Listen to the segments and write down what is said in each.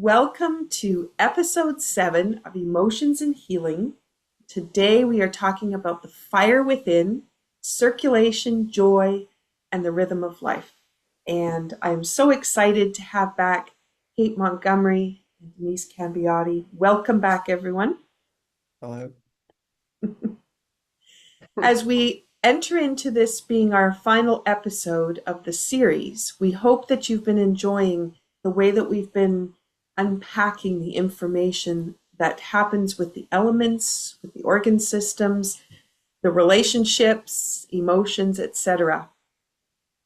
Welcome to episode 7 of Emotions and Healing. Today we are talking about the fire within, circulation, joy, and the rhythm of life. And I'm so excited to have back Kate Montgomery and Denise Cambiotti. Welcome back, everyone. Hello. As we enter into this being our final episode of the series, we hope that you've been enjoying the way that we've been unpacking the information that happens with the elements, with the organ systems, the relationships, emotions, etc.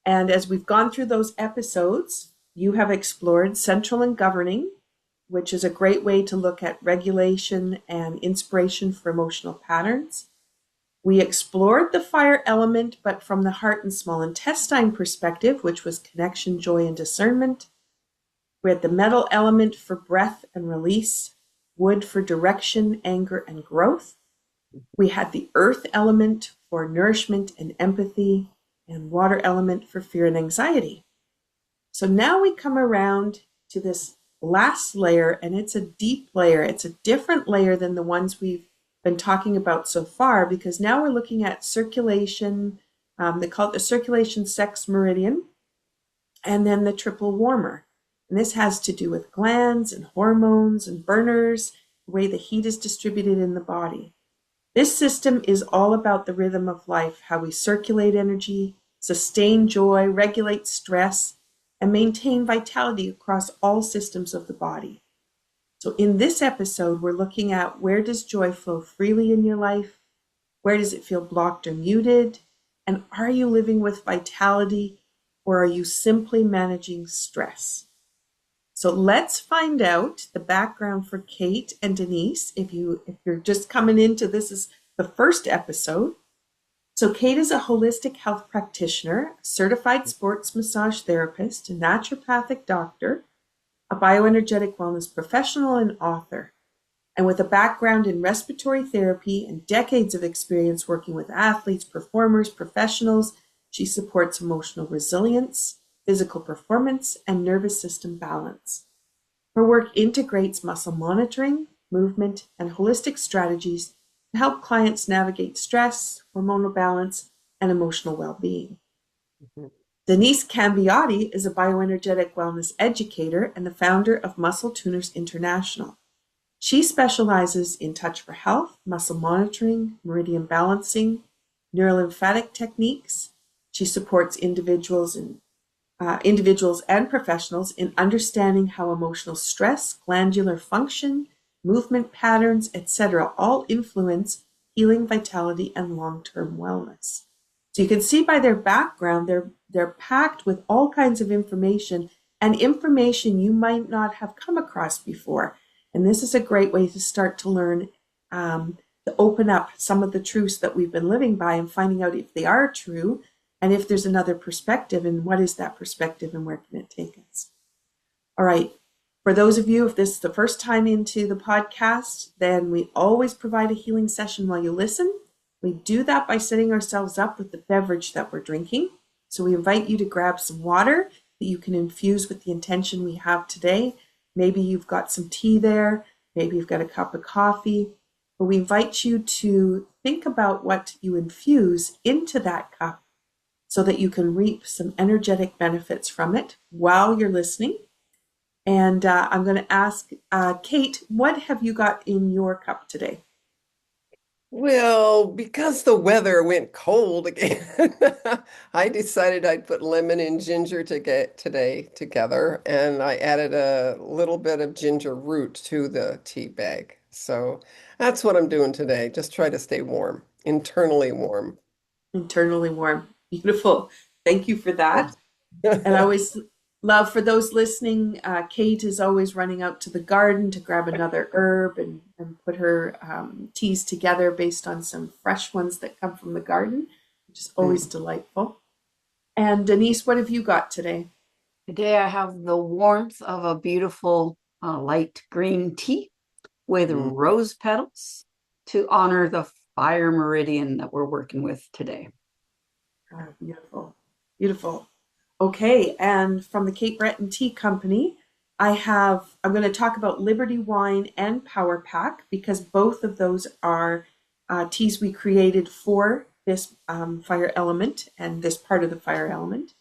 And as we've gone through those episodes, you have explored central and governing, which is a great way to look at regulation and inspiration for emotional patterns. We explored the fire element, but from the heart and small intestine perspective, which was connection, joy, and discernment. We had the metal element for breath and release, wood for direction, anger, and growth. We had the earth element for nourishment and empathy, and water element for fear and anxiety. So now we come around to this last layer, and it's a deep layer. It's a different layer than the ones we've been talking about so far, because now we're looking at circulation. They call it the Circulation Sex Meridian, and then the triple warmer. And this has to do with glands and hormones and burners, the way the heat is distributed in the body. This system is all about the rhythm of life, how we circulate energy, sustain joy, regulate stress, and maintain vitality across all systems of the body. So in this episode, we're looking at where does joy flow freely in your life? Where does it feel blocked or muted? And are you living with vitality, or are you simply managing stress? So let's find out the background for Kate and Denise. If you're just coming into this is the first episode. So Kate is a holistic health practitioner, a certified sports massage therapist, a naturopathic doctor, a bioenergetic wellness professional, and author. And with a background in respiratory therapy and decades of experience working with athletes, performers, professionals, she supports emotional resilience, physical performance, and nervous system balance. Her work integrates muscle monitoring, movement, and holistic strategies to help clients navigate stress, hormonal balance, and emotional well-being. Denise Cambiotti is a bioenergetic wellness educator and the founder of Muscle Tuners International. She specializes in touch for health, muscle monitoring, meridian balancing, neurolymphatic techniques. She supports individuals and professionals in understanding how emotional stress, glandular function, movement patterns, etc. all influence healing, vitality, and long-term wellness. So you can see by their background, they're packed with all kinds of information, and information you might not have come across before. And this is a great way to start to learn, to open up some of the truths that we've been living by and finding out if they are true, and if there's another perspective, and what is that perspective, and where can it take us? All right. For those of you, if this is the first time into the podcast, then we always provide a healing session while you listen. We do that by setting ourselves up with the beverage that we're drinking. So we invite you to grab some water that you can infuse with the intention we have today. Maybe you've got some tea there. Maybe you've got a cup of coffee. But we invite you to think about what you infuse into that cup so that you can reap some energetic benefits from it while you're listening. And I'm going to ask Kate, what have you got in your cup today? Well, because the weather went cold again, I decided I'd put lemon and ginger today together, and I added a little bit of ginger root to the tea bag. So that's what I'm doing today. Just try to stay warm, internally warm. Internally warm. Beautiful. Thank you for that. Yes. And I always love, for those listening, Kate is always running out to the garden to grab another herb and put her teas together based on some fresh ones that come from the garden, which is always delightful. And Denise, what have you got today? Today I have the warmth of a beautiful light green tea with Mm. rose petals to honor the fire meridian that we're working with today. Beautiful. Beautiful. Okay, and from the Cape Breton Tea Company, I'm going to talk about Liberty Wine and Power Pack because both of those are teas we created for this fire element and this part of the fire element.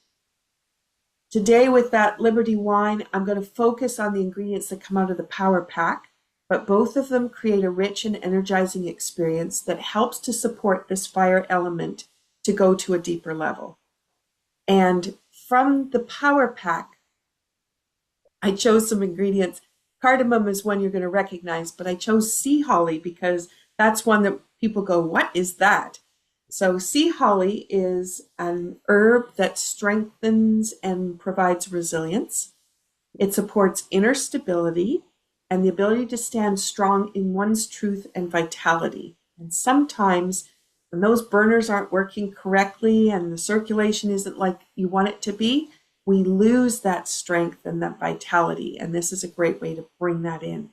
Today with that Liberty Wine, I'm going to focus on the ingredients that come out of the Power Pack, but both of them create a rich and energizing experience that helps to support this fire element to go to a deeper level. And from the Power Pack, I chose some ingredients. Cardamom is one you're going to recognize, but I chose sea holly because that's one that people go, what is that? So sea holly is an herb that strengthens and provides resilience. It supports inner stability and the ability to stand strong in one's truth and vitality. And sometimes when those burners aren't working correctly and the circulation isn't like you want it to be, we lose that strength and that vitality. And this is a great way to bring that in.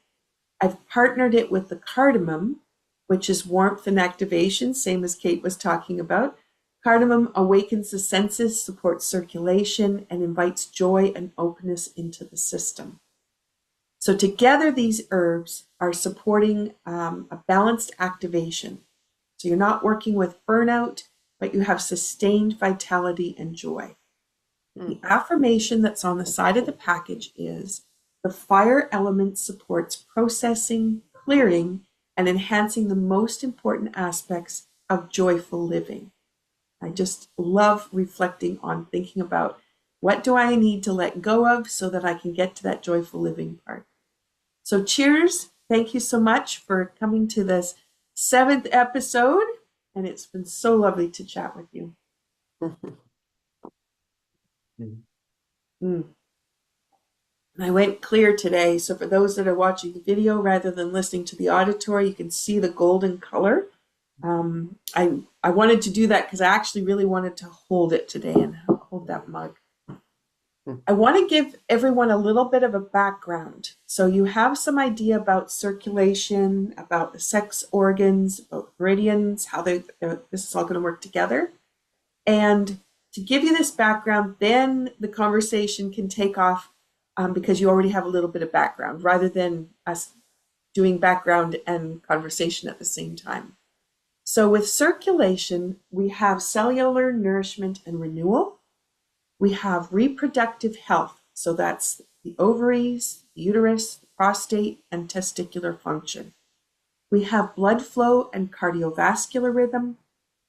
I've partnered it with the cardamom, which is warmth and activation, same as Kate was talking about. Cardamom awakens the senses, supports circulation, and invites joy and openness into the system. So together, these herbs are supporting a balanced activation. So you're not working with burnout, but you have sustained vitality and joy. The affirmation that's on the side of the package is, the fire element supports processing, clearing, and enhancing the most important aspects of joyful living. I just love reflecting on thinking about what do I need to let go of so that I can get to that joyful living part. So cheers. Thank you so much for coming to this 7th episode. And it's been so lovely to chat with you. I went clear today, so for those that are watching the video rather than listening to the auditory, you can see the golden color. I wanted to do that because I actually really wanted to hold it today and hold that mug. I want to give everyone a little bit of a background. So you have some idea about circulation, about the sex organs, about meridians, how this is all going to work together. And to give you this background, then the conversation can take off because you already have a little bit of background rather than us doing background and conversation at the same time. So with circulation, we have cellular nourishment and renewal. We have reproductive health. So that's the ovaries, the uterus, the prostate, and testicular function. We have blood flow and cardiovascular rhythm,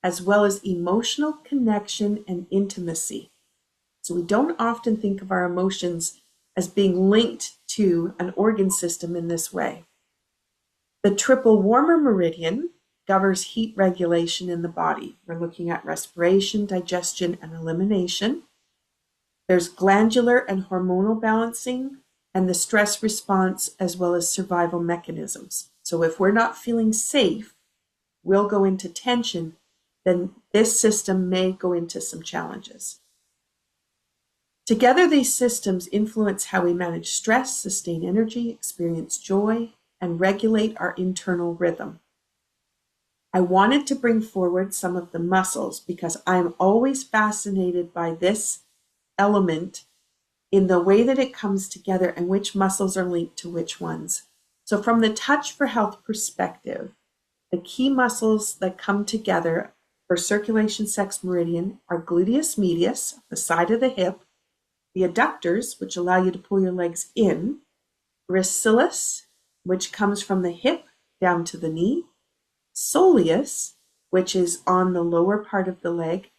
as well as emotional connection and intimacy. So we don't often think of our emotions as being linked to an organ system in this way. The triple warmer meridian governs heat regulation in the body. We're looking at respiration, digestion, and elimination. There's glandular and hormonal balancing and the stress response, as well as survival mechanisms. So if we're not feeling safe, we'll go into tension, then this system may go into some challenges. Together, these systems influence how we manage stress, sustain energy, experience joy, and regulate our internal rhythm. I wanted to bring forward some of the muscles because I'm always fascinated by this element in the way that it comes together and which muscles are linked to which ones. So from the Touch for Health perspective, the key muscles that come together for Circulation Sex Meridian are gluteus medius, the side of the hip, the adductors, which allow you to pull your legs in, gracilis, which comes from the hip down to the knee, soleus, which is on the lower part of the leg,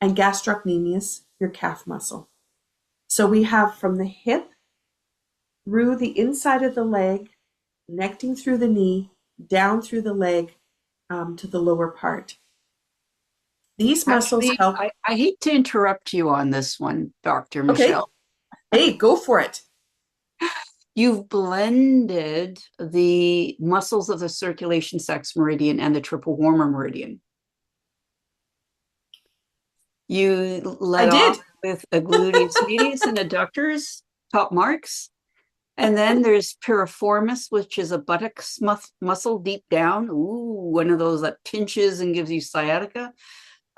and gastrocnemius, your calf muscle. So we have from the hip through the inside of the leg, connecting through the knee, down through the leg to the lower part. These muscles help. I hate to interrupt you on this one, Dr. Michelle. Hey, go for it. You've blended the muscles of the circulation sex meridian and the triple warmer meridian. You led off with a gluteus medius and adductors, top marks. And then there's piriformis, which is a buttocks muscle deep down. Ooh, one of those that pinches and gives you sciatica.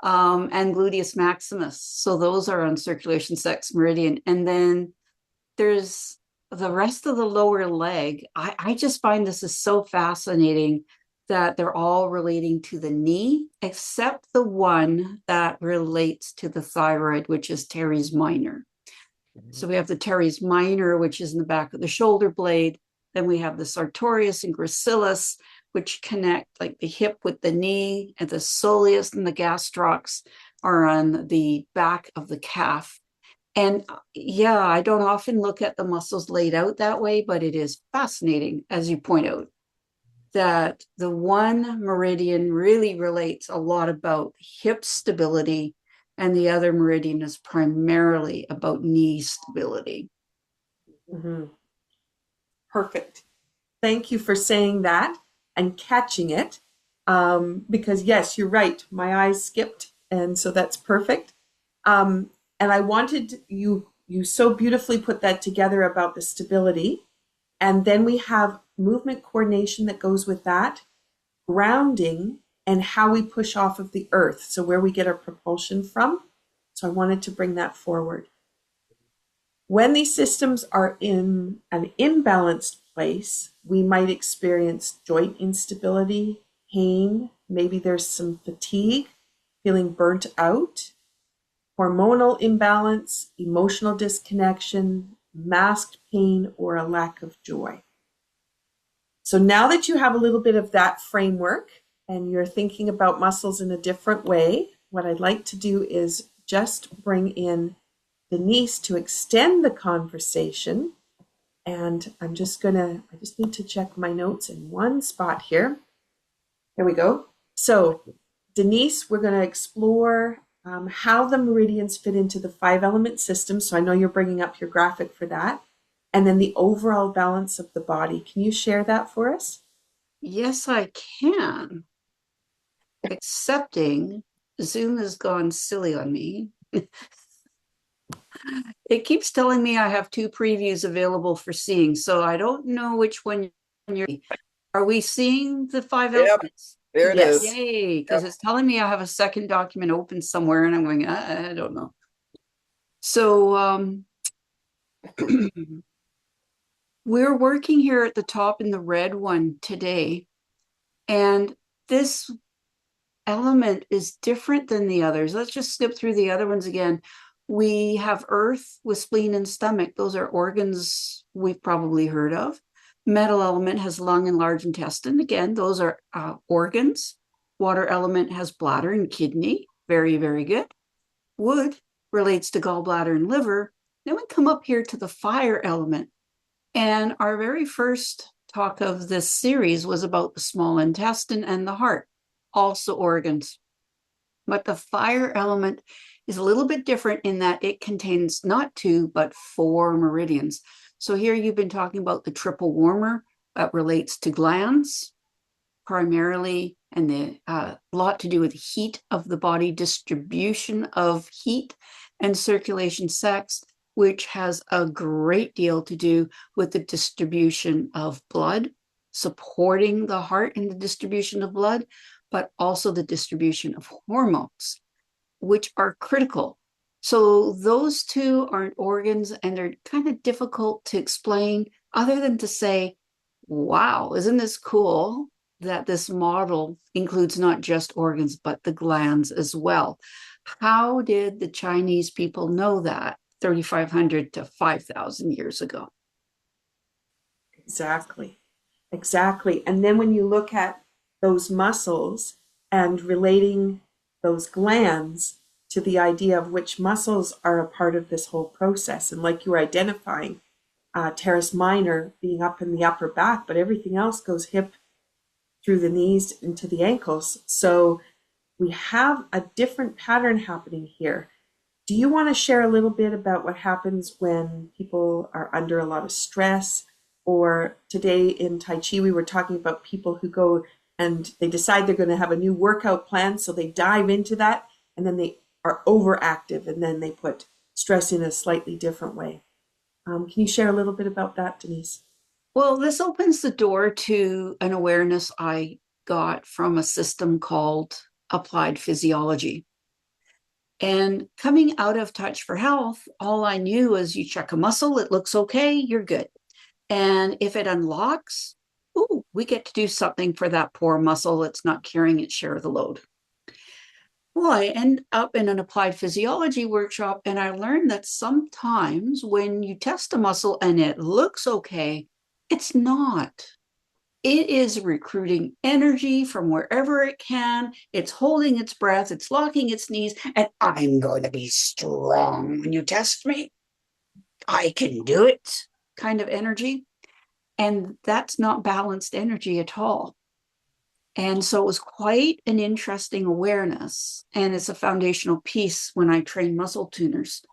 And gluteus maximus. So those are on circulation sex meridian. And then there's the rest of the lower leg, I just find this is so fascinating that they're all relating to the knee, except the one that relates to the thyroid, which is teres minor. So we have the teres minor, which is in the back of the shoulder blade. Then we have the sartorius and gracilis, which connect like the hip with the knee, and the soleus and the gastrocs are on the back of the calf. And yeah, I don't often look at the muscles laid out that way, but it is fascinating, as you point out, that the one meridian really relates a lot about hip stability, and the other meridian is primarily about knee stability. Mm-hmm. Perfect. Thank you for saying that and catching it. Because yes, you're right. My eyes skipped, and so that's perfect. And I wanted you so beautifully put that together about the stability. And then we have movement coordination that goes with that, grounding, and how we push off of the earth. So where we get our propulsion from. So I wanted to bring that forward. When these systems are in an imbalanced place, we might experience joint instability, pain, maybe there's some fatigue, feeling burnt out, hormonal imbalance, emotional disconnection, masked pain, or a lack of joy. So now that you have a little bit of that framework and you're thinking about muscles in a different way, what I'd like to do is just bring in Denise to extend the conversation. And I just need to check my notes in one spot here. There we go. So Denise, we're going to explore how the meridians fit into the 5-element system. So I know you're bringing up your graphic for that. And then the overall balance of the body. Can you share that for us? Yes, I can. Accepting Zoom has gone silly on me. It keeps telling me I have 2 previews available for seeing, so I don't know which one you're. Are we seeing the 5 elements? There it is. Yay, because it's telling me I have a second document open somewhere, and I'm going, I don't know. So we're working here at the top in the red one today, and this element is different than the others. Let's just skip through the other ones again. We have earth with spleen and stomach. Those are organs we've probably heard of. Metal element has lung and large intestine. Again, those are organs. Water element has bladder and kidney. Very, very good. Wood relates to gallbladder and liver. Then we come up here to the fire element. And our very first talk of this series was about the small intestine and the heart, also organs. But the fire element is a little bit different in that it contains not 2, but 4 meridians. So here you've been talking about the triple warmer that relates to glands primarily, and the lot to do with heat of the body, distribution of heat, and circulation sex, which has a great deal to do with the distribution of blood, supporting the heart in the distribution of blood, but also the distribution of hormones, which are critical. So those 2 aren't organs, and they're kind of difficult to explain other than to say, wow, isn't this cool that this model includes not just organs, but the glands as well? How did the Chinese people know that 3,500 to 5,000 years ago? Exactly. And then when you look at those muscles and relating those glands to the idea of which muscles are a part of this whole process. And like you were identifying, teres minor being up in the upper back, but everything else goes hip through the knees into the ankles. So we have a different pattern happening here. Do you want to share a little bit about what happens when people are under a lot of stress? Or today in Tai Chi, we were talking about people who go and they decide they're going to have a new workout plan. So they dive into that and then they are overactive, and then they put stress in a slightly different way. Can you share a little bit about that, Denise? Well, this opens the door to an awareness I got from a system called applied physiology. And coming out of Touch for Health, all I knew was you check a muscle, it looks okay, you're good. And if it unlocks, ooh, we get to do something for that poor muscle that's not carrying its share of the load. Well, I end up in an applied physiology workshop, and I learned that sometimes when you test a muscle and it looks okay, it's not. It is recruiting energy from wherever it can. It's holding its breath. It's locking its knees. And I'm going to be strong when you test me. I can do it kind of energy. And that's not balanced energy at all. And so it was quite an interesting awareness. And it's a foundational piece when I train muscle tuners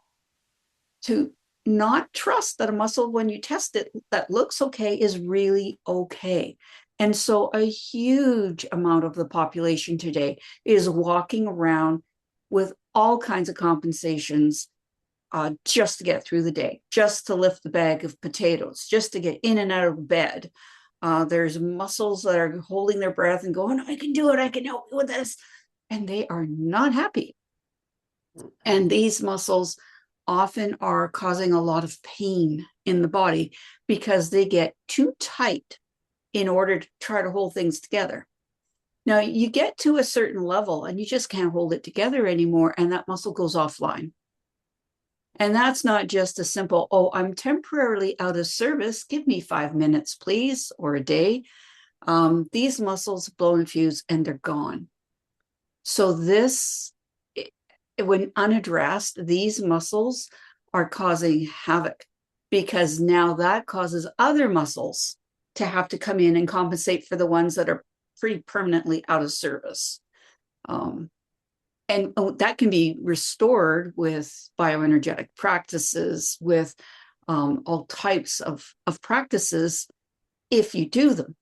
to not trust that a muscle, when you test it, that looks okay is really okay. And so a huge amount of the population today is walking around with all kinds of compensations just to get through the day, just to lift the bag of potatoes, just to get in and out of bed. There's muscles that are holding their breath and going, I can do it, I can help you with this. And they are not happy. And these muscles often are causing a lot of pain in the body because they get too tight in order to try to hold things together. Now, you get to a certain level and you just can't hold it together anymore, and that muscle goes offline. And that's not just a simple, oh, I'm temporarily out of service. Give me 5 minutes, please, or a day. These muscles blow and fuse and they're gone. So this, when unaddressed, these muscles are causing havoc because now that causes other muscles to have to come in and compensate for the ones that are pretty permanently out of service. And that can be restored with bioenergetic practices, with all types of practices if you do them.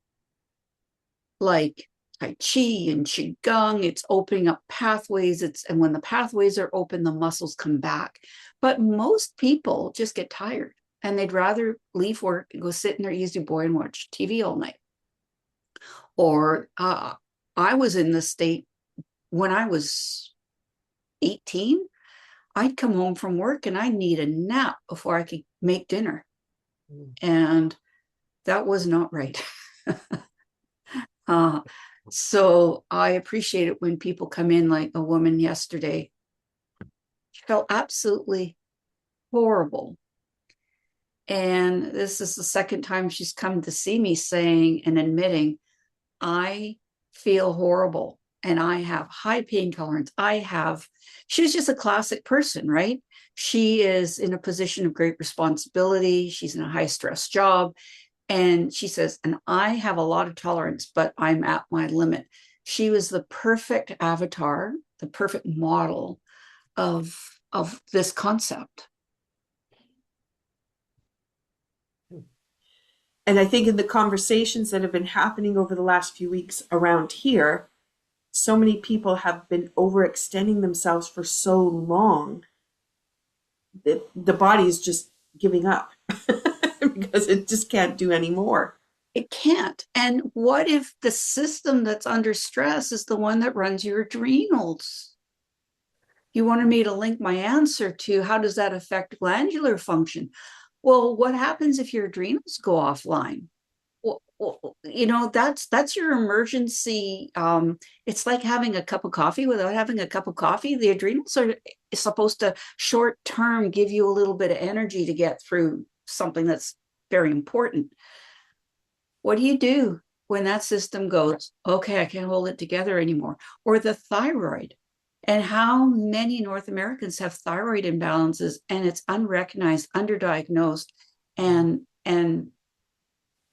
Like Tai Chi and Qigong, it's opening up pathways. And when the pathways are open, the muscles come back. But most people just get tired and they'd rather leave work and go sit in their easy boy and watch TV all night. Or I was in this state when I was 18, I'd come home from work and I'd need a nap before I could make dinner. And that was not right. So I appreciate it when people come in, like a woman yesterday. She felt absolutely horrible. And this is the second time she's come to see me saying and admitting, I feel horrible. And I have high pain tolerance. She was just a classic person, right? She is in a position of great responsibility. She's in a high stress job. And she says, and I have a lot of tolerance, but I'm at my limit. She was the perfect avatar, the perfect model of this concept. And I think in the conversations that have been happening over the last few weeks around here, so many people have been overextending themselves for so long that the body is just giving up because it just can't do anymore. It can't. And what if the system that's under stress is the one that runs your adrenals? You wanted me to link my answer to how does that affect glandular function? Well, what happens if your adrenals go offline? Well, that's your emergency. It's like having a cup of coffee without having a cup of coffee. The adrenals are supposed to short term give you a little bit of energy to get through something that's very important. What do you do when that system goes, okay, I can't hold it together anymore? Or the thyroid. And how many North Americans have thyroid imbalances and it's unrecognized, underdiagnosed, and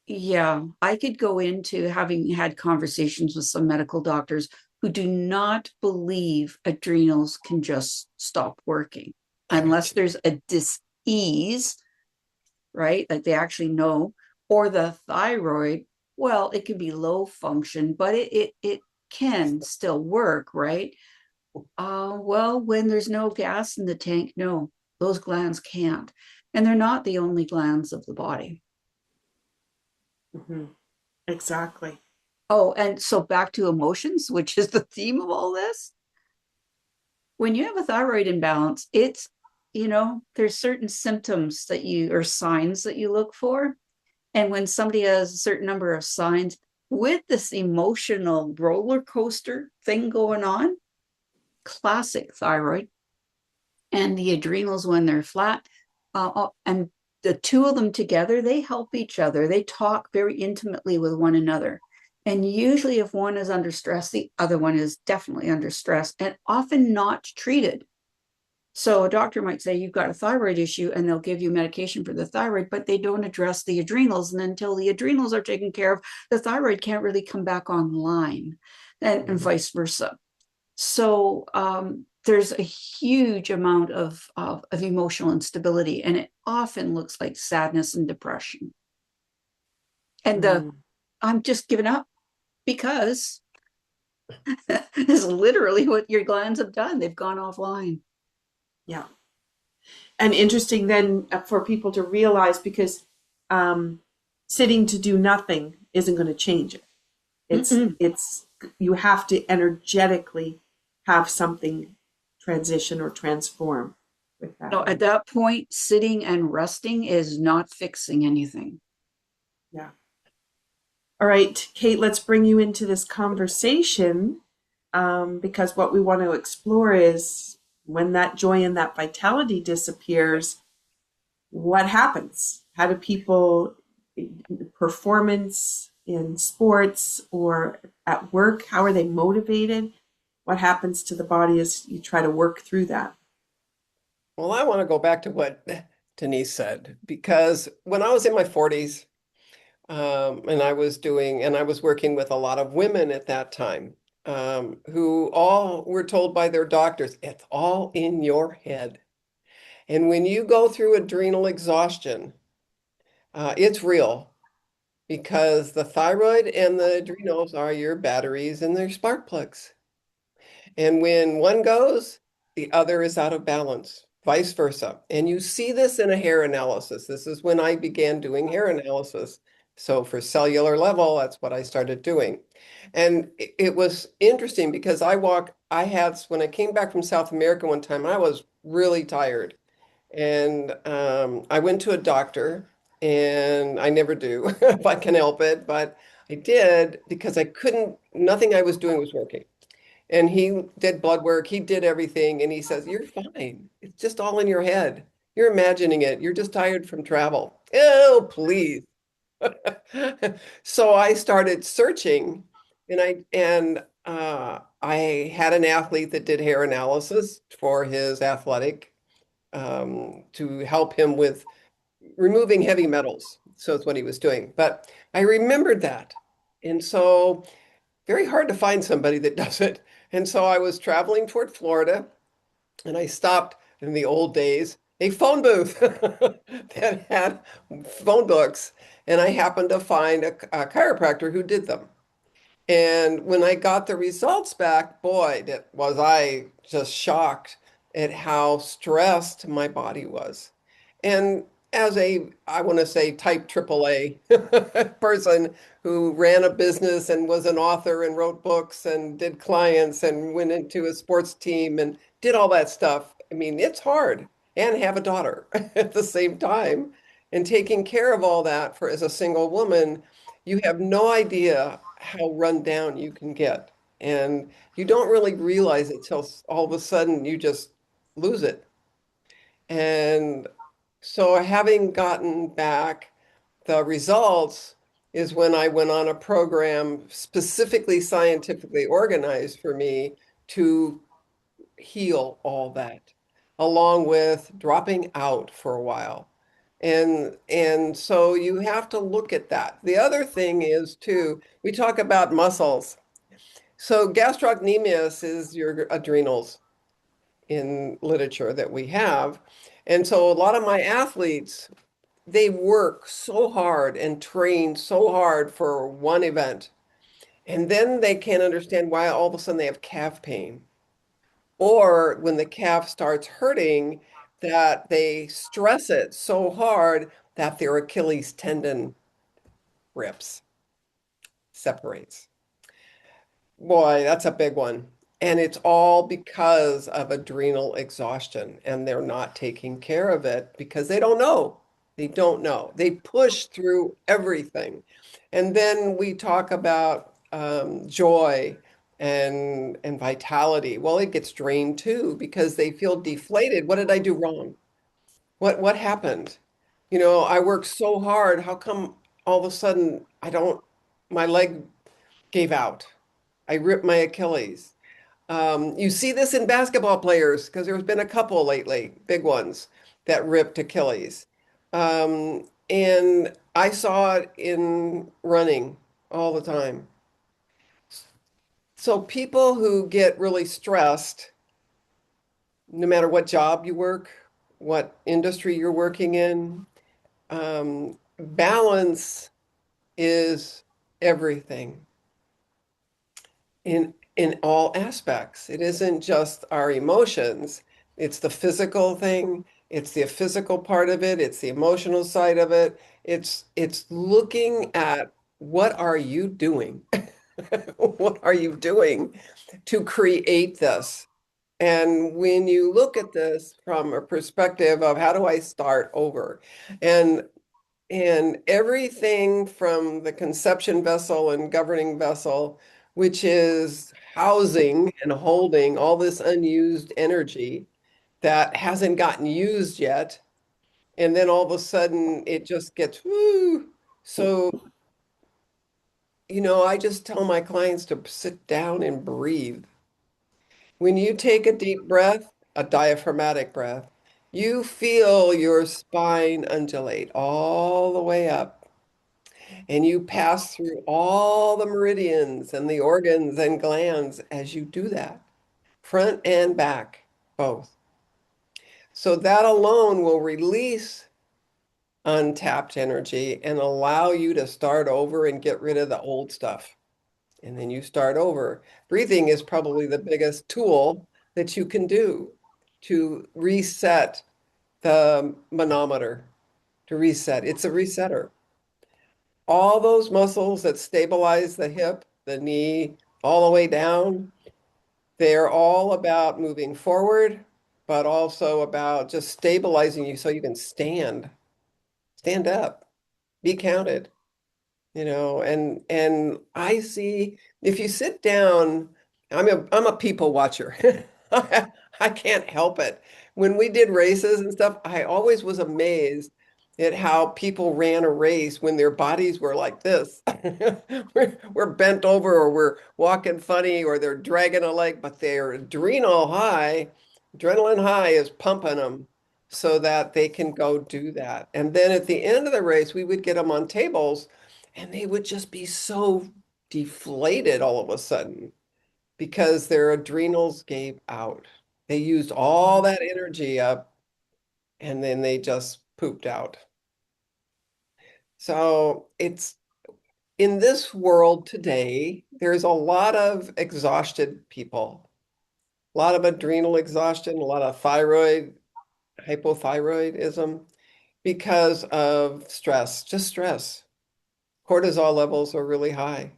yeah, I could go into having had conversations with some medical doctors who do not believe adrenals can just stop working unless there's a dis-ease, right? Like they actually know, or the thyroid, well, it can be low function, but it can still work, right? Well, when there's no gas in the tank, no, those glands can't. And they're not the only glands of the body. Mm-hmm. Exactly. Oh, and so back to emotions, which is the theme of all this. When you have a thyroid imbalance, it's, there's certain symptoms or signs that you look for. And when somebody has a certain number of signs with this emotional roller coaster thing going on, classic thyroid, and the adrenals when they're flat, and the two of them together, they help each other. They talk very intimately with one another. And usually if one is under stress, the other one is definitely under stress and often not treated. So a doctor might say you've got a thyroid issue and they'll give you medication for the thyroid, but they don't address the adrenals. And until the adrenals are taken care of, the thyroid can't really come back online, and vice versa. So there's a huge amount of emotional instability, and it often looks like sadness and depression. And I'm just giving up because it's literally what your glands have done. They've gone offline. Yeah. And interesting then for people to realize, because sitting to do nothing isn't going to change it. It's you have to energetically have something transition or transform with that. So at that point, sitting and resting is not fixing anything. Yeah. All right, Kate, let's bring you into this conversation because what we want to explore is when that joy and that vitality disappears, what happens? How do people, performance in sports or at work, how are they motivated? What happens to the body as you try to work through that? Well, I want to go back to what Denise said, because when I was in my 40s, and I was working with a lot of women at that time, who all were told by their doctors, it's all in your head. And when you go through adrenal exhaustion, it's real, because the thyroid and the adrenals are your batteries and their spark plugs. And when one goes, the other is out of balance, vice versa. And you see this in a hair analysis. This is when I began doing hair analysis. So for cellular level, that's what I started doing. And it was interesting because when I came back from South America one time, I was really tired. And I went to a doctor, and I never do if I can help it, but I did because nothing I was doing was working. And he did blood work, he did everything, and he says, you're fine. It's just all in your head. You're imagining it. You're just tired from travel. Oh, please. So I started searching, and I had an athlete that did hair analysis for his athletic, to help him with removing heavy metals. So it's what he was doing. But I remembered that. And so very hard to find somebody that does it. And so I was traveling toward Florida, and I stopped in the old days a phone booth that had phone books, and I happened to find a chiropractor who did them. And when I got the results back, boy, was I just shocked at how stressed my body was. And as I want to say, type AAA person who ran a business and was an author and wrote books and did clients and went into a sports team and did all that stuff. I mean, it's hard, and have a daughter at the same time. And taking care of all that as a single woman, you have no idea how run down you can get. And you don't really realize it till all of a sudden you just lose it. And so having gotten back the results is when I went on a program specifically scientifically organized for me to heal all that, along with dropping out for a while. And so you have to look at that. The other thing is too, we talk about muscles. So gastrocnemius is your adrenals in literature that we have. And so a lot of my athletes, they work so hard and train so hard for one event. And then they can't understand why all of a sudden they have calf pain. Or when the calf starts hurting, that they stress it so hard that their Achilles tendon rips, separates. Boy, that's a big one. And it's all because of adrenal exhaustion, and they're not taking care of it because they don't know. They don't know. They push through everything. And then we talk about joy and vitality. Well, it gets drained too because they feel deflated. What did I do wrong? What happened? You know, I worked so hard. How come all of a sudden my leg gave out? I ripped my Achilles. You see this in basketball players because there's been a couple lately, big ones, that ripped Achilles. And I saw it in running all the time. So people who get really stressed, no matter what job you work, what industry you're working in, balance is everything in all aspects. It isn't just our emotions, it's the physical thing, it's the physical part of it, it's the emotional side of it. It's looking at what are you doing? What are you doing to create this? And when you look at this from a perspective of how do I start over? And and everything from the conception vessel and governing vessel, which is housing and holding all this unused energy that hasn't gotten used yet. And then all of a sudden it just gets, woo. So, I just tell my clients to sit down and breathe. When you take a deep breath, a diaphragmatic breath, you feel your spine undulate all the way up. And you pass through all the meridians and the organs and glands as you do that, front and back, both. So that alone will release untapped energy and allow you to start over and get rid of the old stuff. And then you start over. Breathing is probably the biggest tool that you can do to reset the manometer, to reset. It's a resetter. All those muscles that stabilize the hip, the knee, all the way down, they're all about moving forward, but also about just stabilizing you so you can stand up, be counted, and I see if you sit down, I'm a people watcher. I can't help it. When we did races and stuff, I always was amazed at how people ran a race when their bodies were like this. We're bent over or we're walking funny or they're dragging a leg, but their adrenaline high is pumping them so that they can go do that. And then at the end of the race, we would get them on tables and they would just be so deflated all of a sudden because their adrenals gave out. They used all that energy up and then they just pooped out. So it's in this world today, there's a lot of exhausted people, a lot of adrenal exhaustion, a lot of hypothyroidism because of stress, just stress. Cortisol levels are really high.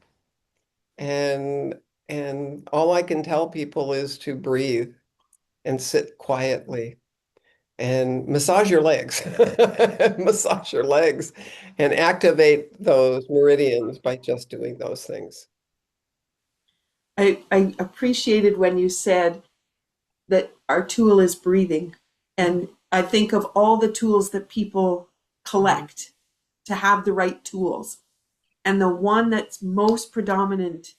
And all I can tell people is to breathe and sit quietly and massage your legs. Massage your legs and activate those meridians by just doing those things. I appreciated when you said that our tool is breathing. And I think of all the tools that people collect to have the right tools. And the one that's most predominant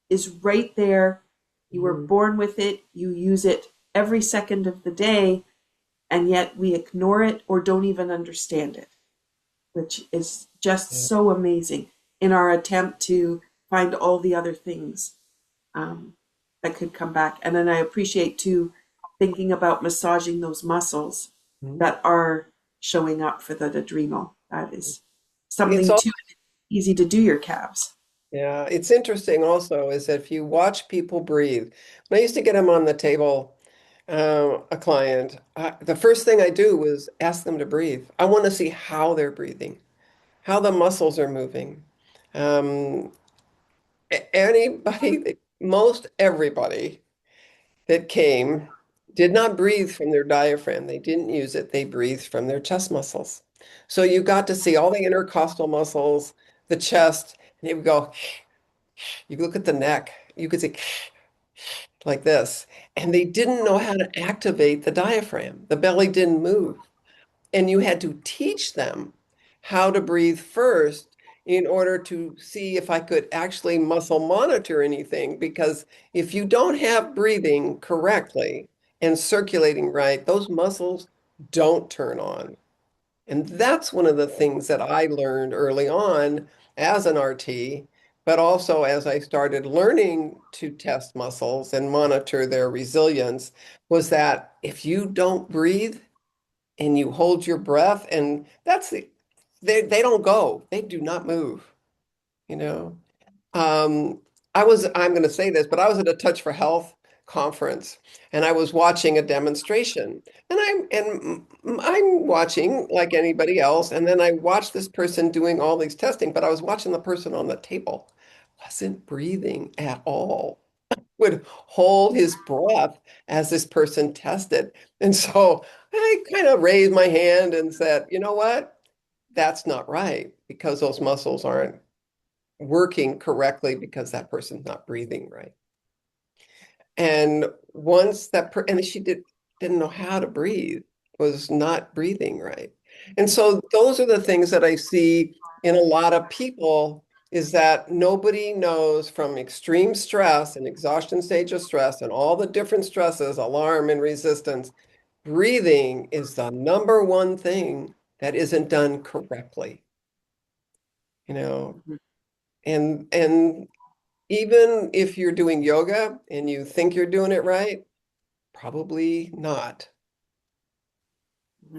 is right there. You were born with it. You use it every second of the day. And yet we ignore it or don't even understand it, which is just so amazing in our attempt to find all the other things that could come back. And then I appreciate too thinking about massaging those muscles that are showing up for the adrenal. That is something too easy to do your calves. Yeah, it's interesting also is that if you watch people breathe, when I used to get them on the table, a client, the first thing I do was ask them to breathe. I want to see how they're breathing, how the muscles are moving. Um, most everybody that came did not breathe from their diaphragm. They didn't use it. They breathed from their chest muscles. So you got to see all the intercostal muscles, the chest, and you would go, you look at the neck, you could say like this. And they didn't know how to activate the diaphragm. The belly didn't move. And you had to teach them how to breathe first in order to see if I could actually muscle monitor anything. Because if you don't have breathing correctly and circulating right, those muscles don't turn on. And that's one of the things that I learned early on as an RT, but also as I started learning to test muscles and monitor their resilience, was that if you don't breathe and you hold your breath, and they don't go, they do not move, you know. Um, I'm going to say this, but I was at a Touch for Health conference and I was watching a demonstration and I'm watching like anybody else. And then I watched this person doing all these testing, but I was watching the person on the table wasn't breathing at all, would hold his breath as this person tested. And so I kind of raised my hand and said, you know what? That's not right because those muscles aren't working correctly because that person's not breathing right. And once and she didn't know how to breathe, was not breathing right. And so those are the things that I see in a lot of people is that nobody knows from extreme stress and exhaustion stage of stress and all the different stresses, alarm and resistance, breathing is the number one thing that isn't done correctly, you know. And even if you're doing yoga and you think you're doing it right, probably not.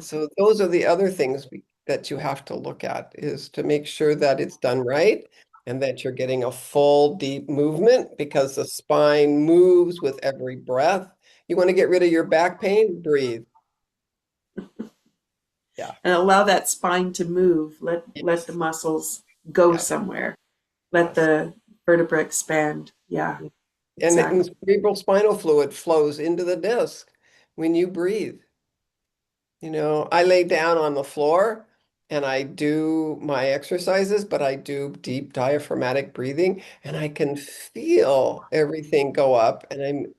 So those are the other things that you have to look at is to make sure that it's done right and that you're getting a full deep movement because the spine moves with every breath. You want to get rid of your back pain? Breathe. Yeah. And allow that spine to move. Let the muscles go Yes. somewhere. Let Yes. the vertebra expand. Yeah. Exactly. And cerebral spinal fluid flows into the disc when you breathe. You know, I lay down on the floor and I do my exercises, but I do deep diaphragmatic breathing and I can feel everything go up and I'm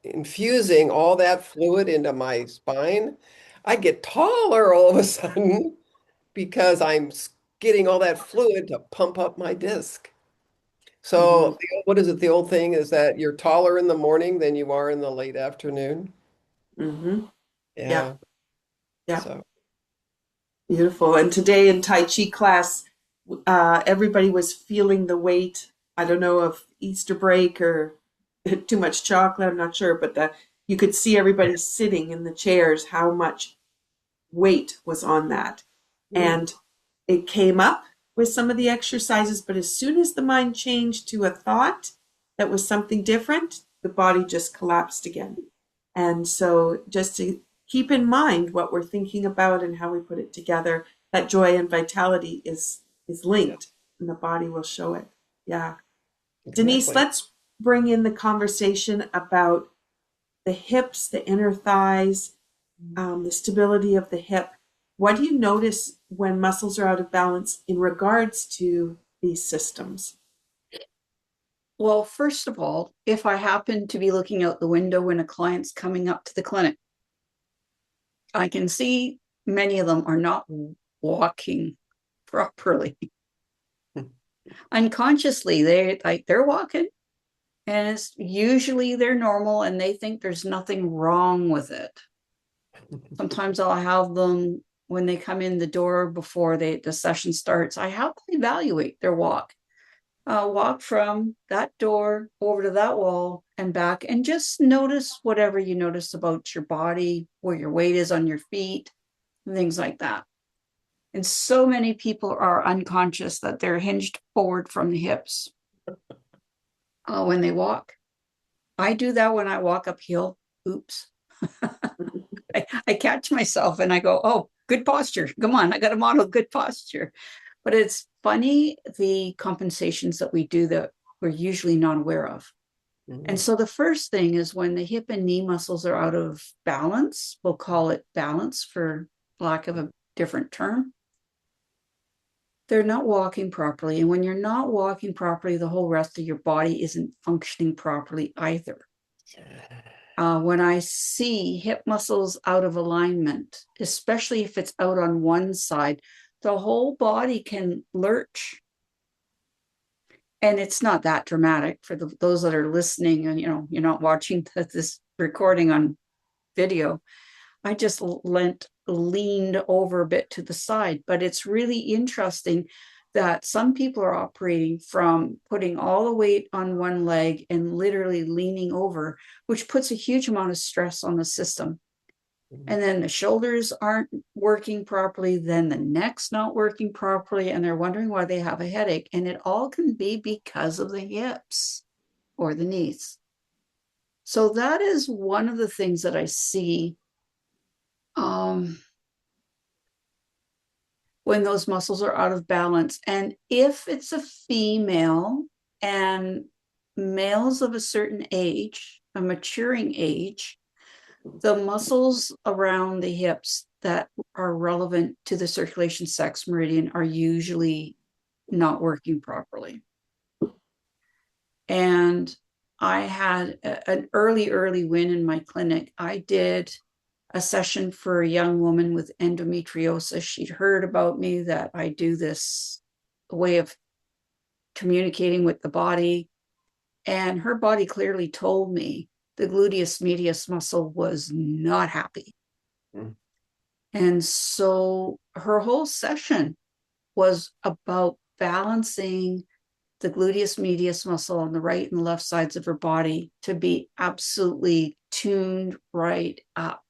infusing all that fluid into my spine. I get taller all of a sudden because I'm getting all that fluid to pump up my disc. So what is it? The old thing is that you're taller in the morning than you are in the late afternoon. Mm-hmm. Yeah. Yeah. Yeah. So Beautiful. And today in Tai Chi class, everybody was feeling the weight. I don't know if Easter break or too much chocolate. I'm not sure, but you could see everybody sitting in the chairs, how much weight was on that. And it came up with some of the exercises, but as soon as the mind changed to a thought that was something different, the body just collapsed again. And so just to keep in mind what we're thinking about and how we put it together, that joy and vitality is linked and the body will show it. Yeah. exactly. Denise, let's bring in the conversation about the hips, the inner thighs, the stability of the hip. What do you notice when muscles are out of balance in regards to these systems? Well, first of all, if I happen to be looking out the window when a client's coming up to the clinic, I can see many of them are not walking properly. Unconsciously, they're walking, and it's usually they're normal and they think there's nothing wrong with it. Sometimes I'll have them when they come in the door before the session starts, I have them evaluate their walk. Walk from that door over to that wall and back, and just notice whatever you notice about your body, where your weight is on your feet, and things like that. And so many people are unconscious that they're hinged forward from the hips when they walk. I do that when I walk uphill. Oops. I catch myself and I go, oh, good posture. Come on, I got to model good posture. But it's funny, the compensations that we do that we're usually not aware of. And so the first thing is when the hip and knee muscles are out of balance, we'll call it balance for lack of a different term. They're not walking properly. And when you're not walking properly, the whole rest of your body isn't functioning properly either. When I see hip muscles out of alignment, especially if it's out on one side, the whole body can lurch. And it's not that dramatic for those that are listening and, you're not watching this recording on video. I just leaned over a bit to the side, but it's really interesting that some people are operating from putting all the weight on one leg and literally leaning over, which puts a huge amount of stress on the system. And then the shoulders aren't working properly, then the neck's not working properly, and they're wondering why they have a headache. And it all can be because of the hips or the knees. So that is one of the things that I see when those muscles are out of balance. And if it's a female and males of a certain age, a maturing age, the muscles around the hips that are relevant to the circulation sex meridian are usually not working properly. And I had an early win in my clinic. I did a session for a young woman with endometriosis. She'd heard about me, that I do this way of communicating with the body. And her body clearly told me the gluteus medius muscle was not happy. And so her whole session was about balancing the gluteus medius muscle on the right and left sides of her body to be absolutely tuned right up.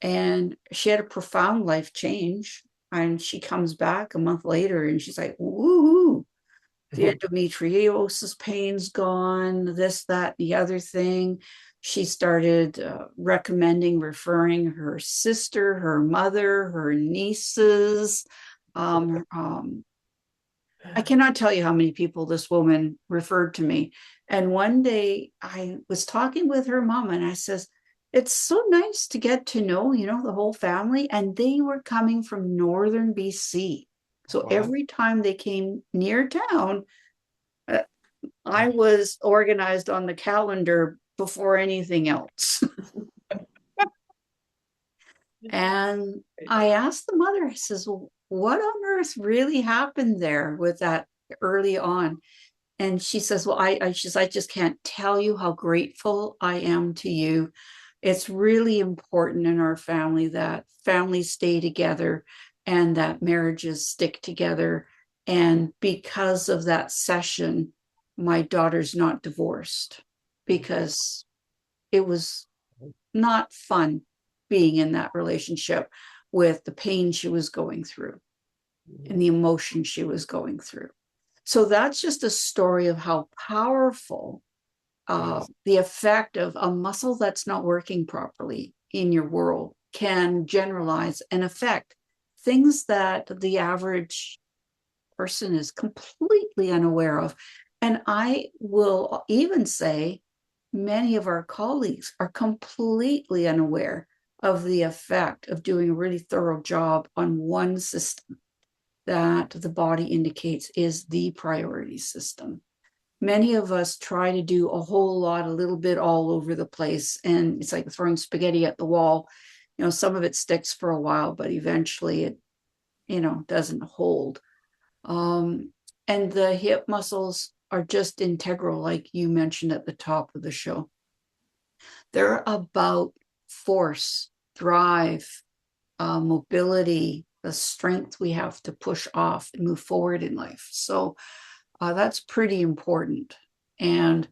And she had a profound life change. And she comes back a month later and she's like, woohoo, the endometriosis pain's gone, this, that, the other thing. She started referring her sister, her mother, her nieces. I cannot tell you how many people this woman referred to me. And one day I was talking with her mom and I says, it's so nice to get to know, the whole family. And they were coming from northern BC. So wow. Every time they came near town, I was organized on the calendar before anything else. And I asked the mother, I says, well, what on earth really happened there with that early on? And she says, well, I just can't tell you how grateful I am to you. It's really important in our family that families stay together and that marriages stick together. And because of that session, my daughter's not divorced, because it was not fun being in that relationship with the pain she was going through and the emotion she was going through. So that's just a story of how powerful the effect of a muscle that's not working properly in your world can generalize and affect things that the average person is completely unaware of. And I will even say many of our colleagues are completely unaware of the effect of doing a really thorough job on one system that the body indicates is the priority system. Many of us try to do a whole lot, a little bit all over the place. And it's like throwing spaghetti at the wall. Some of it sticks for a while, but eventually it, doesn't hold. And the hip muscles are just integral, like you mentioned at the top of the show. They're about force, drive, mobility, the strength we have to push off and move forward in life. So that's pretty important. And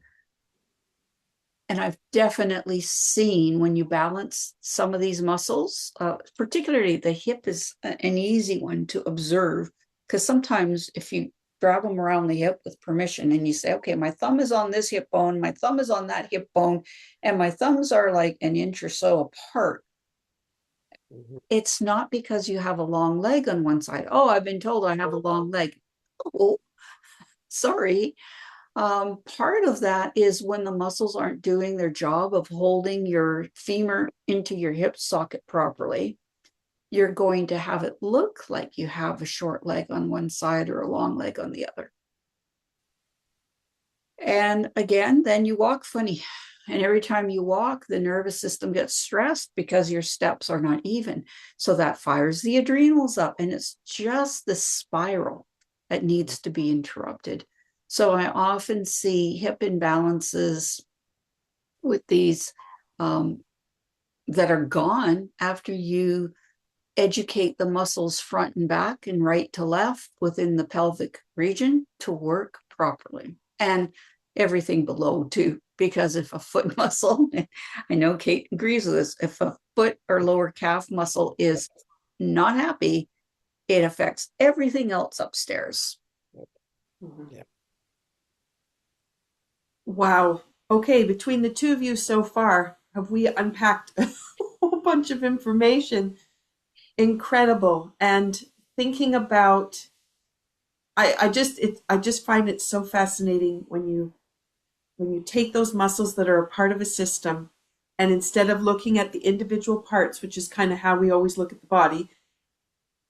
I've definitely seen when you balance some of these muscles, particularly the hip is an easy one to observe, because sometimes if you drag them around the hip with permission and you say, okay, my thumb is on this hip bone, my thumb is on that hip bone, and my thumbs are like an inch or so apart. It's not because you have a long leg on one side. Oh, I've been told I have a long leg. Oh, sorry. Part of that is when the muscles aren't doing their job of holding your femur into your hip socket properly. you're going to have it look like you have a short leg on one side or a long leg on the other. And again, then you walk funny. And every time you walk, the nervous system gets stressed because your steps are not even. So that fires the adrenals up. And it's just the spiral that needs to be interrupted. So I often see hip imbalances with these that are gone after you educate the muscles front and back and right to left within the pelvic region to work properly. And everything below too, because if a foot muscle, I know Kate agrees with this, if a foot or lower calf muscle is not happy, it affects everything else upstairs. Yeah. Wow. Okay, between the two of you so far, have we unpacked a whole bunch of information? Incredible. And thinking about, I just find it so fascinating when you take those muscles that are a part of a system, and instead of looking at the individual parts, which is kind of how we always look at the body,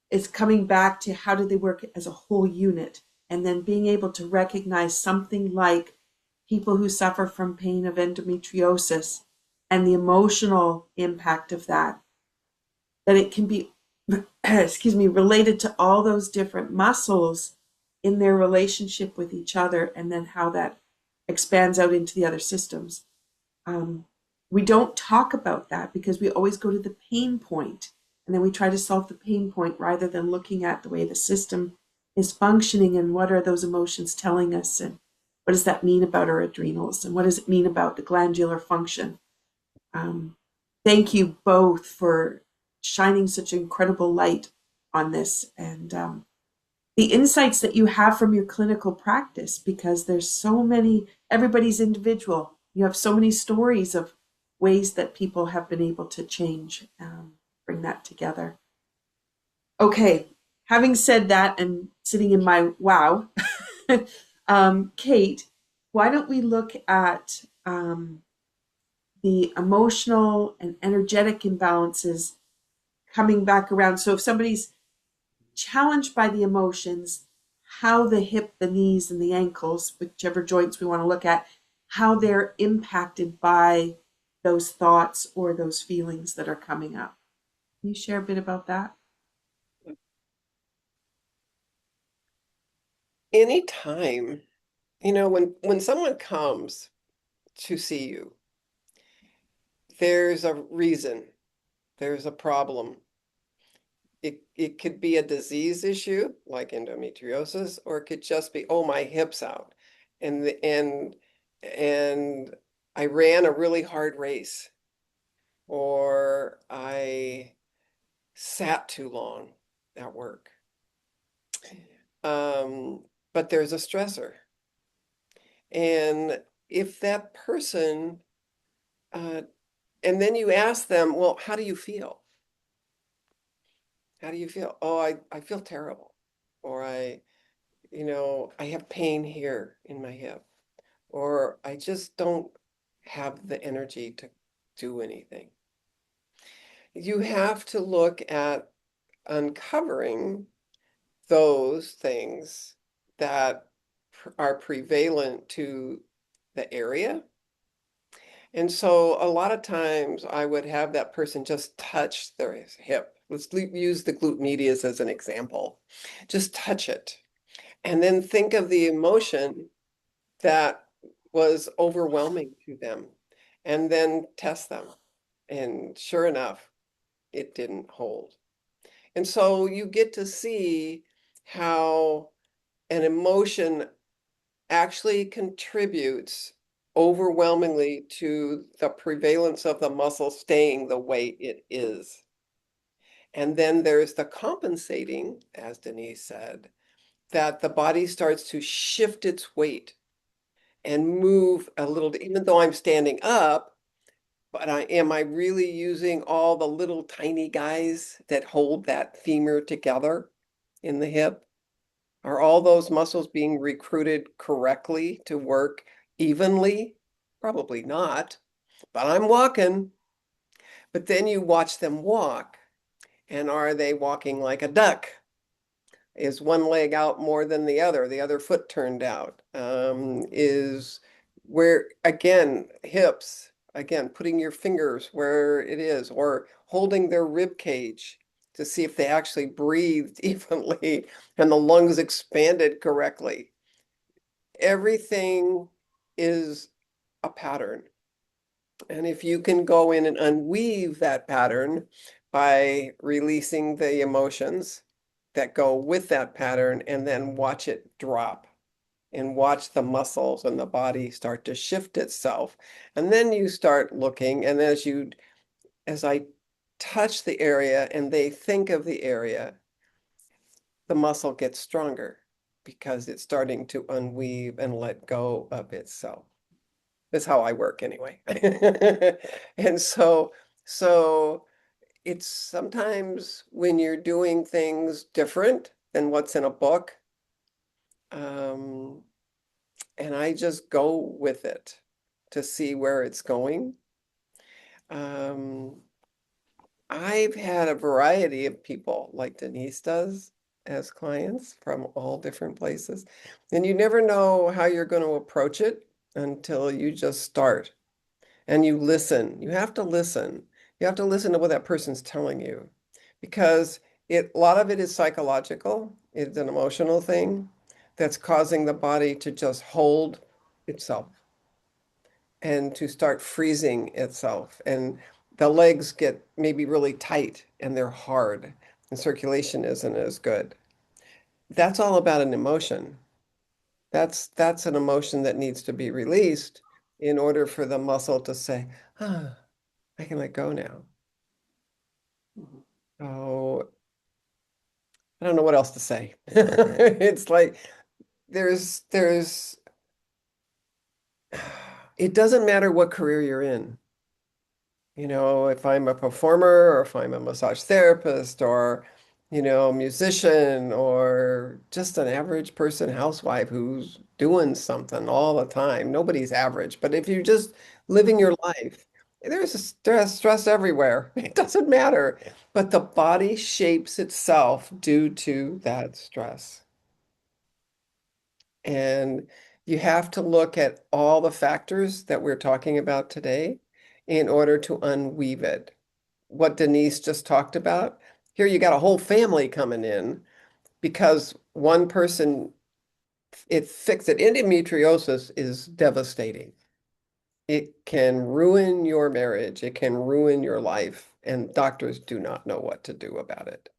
it's coming back to how do they work as a whole unit, and then being able to recognize something like people who suffer from pain of endometriosis and the emotional impact of that it can be, excuse me, related to all those different muscles in their relationship with each other, and then how that expands out into the other systems. We don't talk about that because we always go to the pain point, and then we try to solve the pain point rather than looking at the way the system is functioning and what are those emotions telling us, and what does that mean about our adrenals, and what does it mean about the glandular function. Thank you both for shining such incredible light on this, and the insights that you have from your clinical practice, because there's so many, everybody's individual. You have so many stories of ways that people have been able to change, bring that together. Okay, having said that and sitting in my wow, Kate, why don't we look at the emotional and energetic imbalances coming back around. So if somebody's challenged by the emotions, how the hip, the knees, and the ankles, whichever joints we want to look at, how they're impacted by those thoughts or those feelings that are coming up. Can you share a bit about that? Anytime, when someone comes to see you, there's a reason, there's a problem. It could be a disease issue like endometriosis, or it could just be, oh, my hip's out. And I ran a really hard race, or I sat too long at work. But there's a stressor. And if that person, and then you ask them, well, how do you feel? How do you feel? Oh, I feel terrible. Or I have pain here in my hip. Or I just don't have the energy to do anything. You have to look at uncovering those things that are prevalent to the area. And so a lot of times I would have that person just touch their hip. Let's use the glute medius as an example. Just touch it. And then think of the emotion that was overwhelming to them, and then test them. And sure enough, it didn't hold. And so you get to see how an emotion actually contributes overwhelmingly to the prevalence of the muscle staying the way it is. And then there's the compensating, as Denise said, that the body starts to shift its weight and move a little, even though I'm standing up, but am I really using all the little tiny guys that hold that femur together in the hip? Are all those muscles being recruited correctly to work evenly? Probably not, but I'm walking. But then you watch them walk, And are they walking like a duck? Is one leg out more than the other foot turned out? Is where, again, hips, again, putting your fingers where it is, or holding their rib cage to see if they actually breathed evenly and the lungs expanded correctly. Everything is a pattern. And if you can go in and unweave that pattern by releasing the emotions that go with that pattern and then watch it drop and watch the muscles and the body start to shift itself. And then you start looking, and as I touch the area and they think of the area, the muscle gets stronger because it's starting to unweave and let go of itself. That's how I work anyway. And so it's sometimes when you're doing things different than what's in a book, and I just go with it to see where it's going. I've had a variety of people like Denise does as clients from all different places. And you never know how you're going to approach it until you just start and you listen. You have to listen. You have to listen to what that person's telling you because a lot of it is psychological. It's an emotional thing that's causing the body to just hold itself and to start freezing itself. And the legs get maybe really tight and they're hard and circulation isn't as good. That's all about an emotion. That's an emotion that needs to be released in order for the muscle to say, ah, I can let go now. Oh, I don't know what else to say. It's like there's it doesn't matter what career you're in. You know, if I'm a performer or if I'm a massage therapist or, musician or just an average person, housewife who's doing something all the time. Nobody's average, but if you're just living your life, there's stress everywhere. It doesn't matter. But the body shapes itself due to that stress. And you have to look at all the factors that we're talking about today in order to unweave it. What Denise just talked about, here you got a whole family coming in because one person, it fixed it. Endometriosis is devastating. It can ruin your marriage. It can ruin your life, and doctors do not know what to do about it.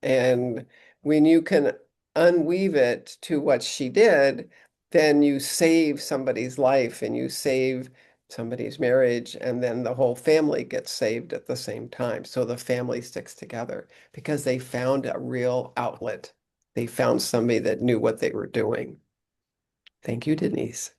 And when you can unweave it to what she did, then you save somebody's life and you save somebody's marriage, and then the whole family gets saved at the same time. So the family sticks together because they found a real outlet. They found somebody that knew what they were doing. Thank you, Denise.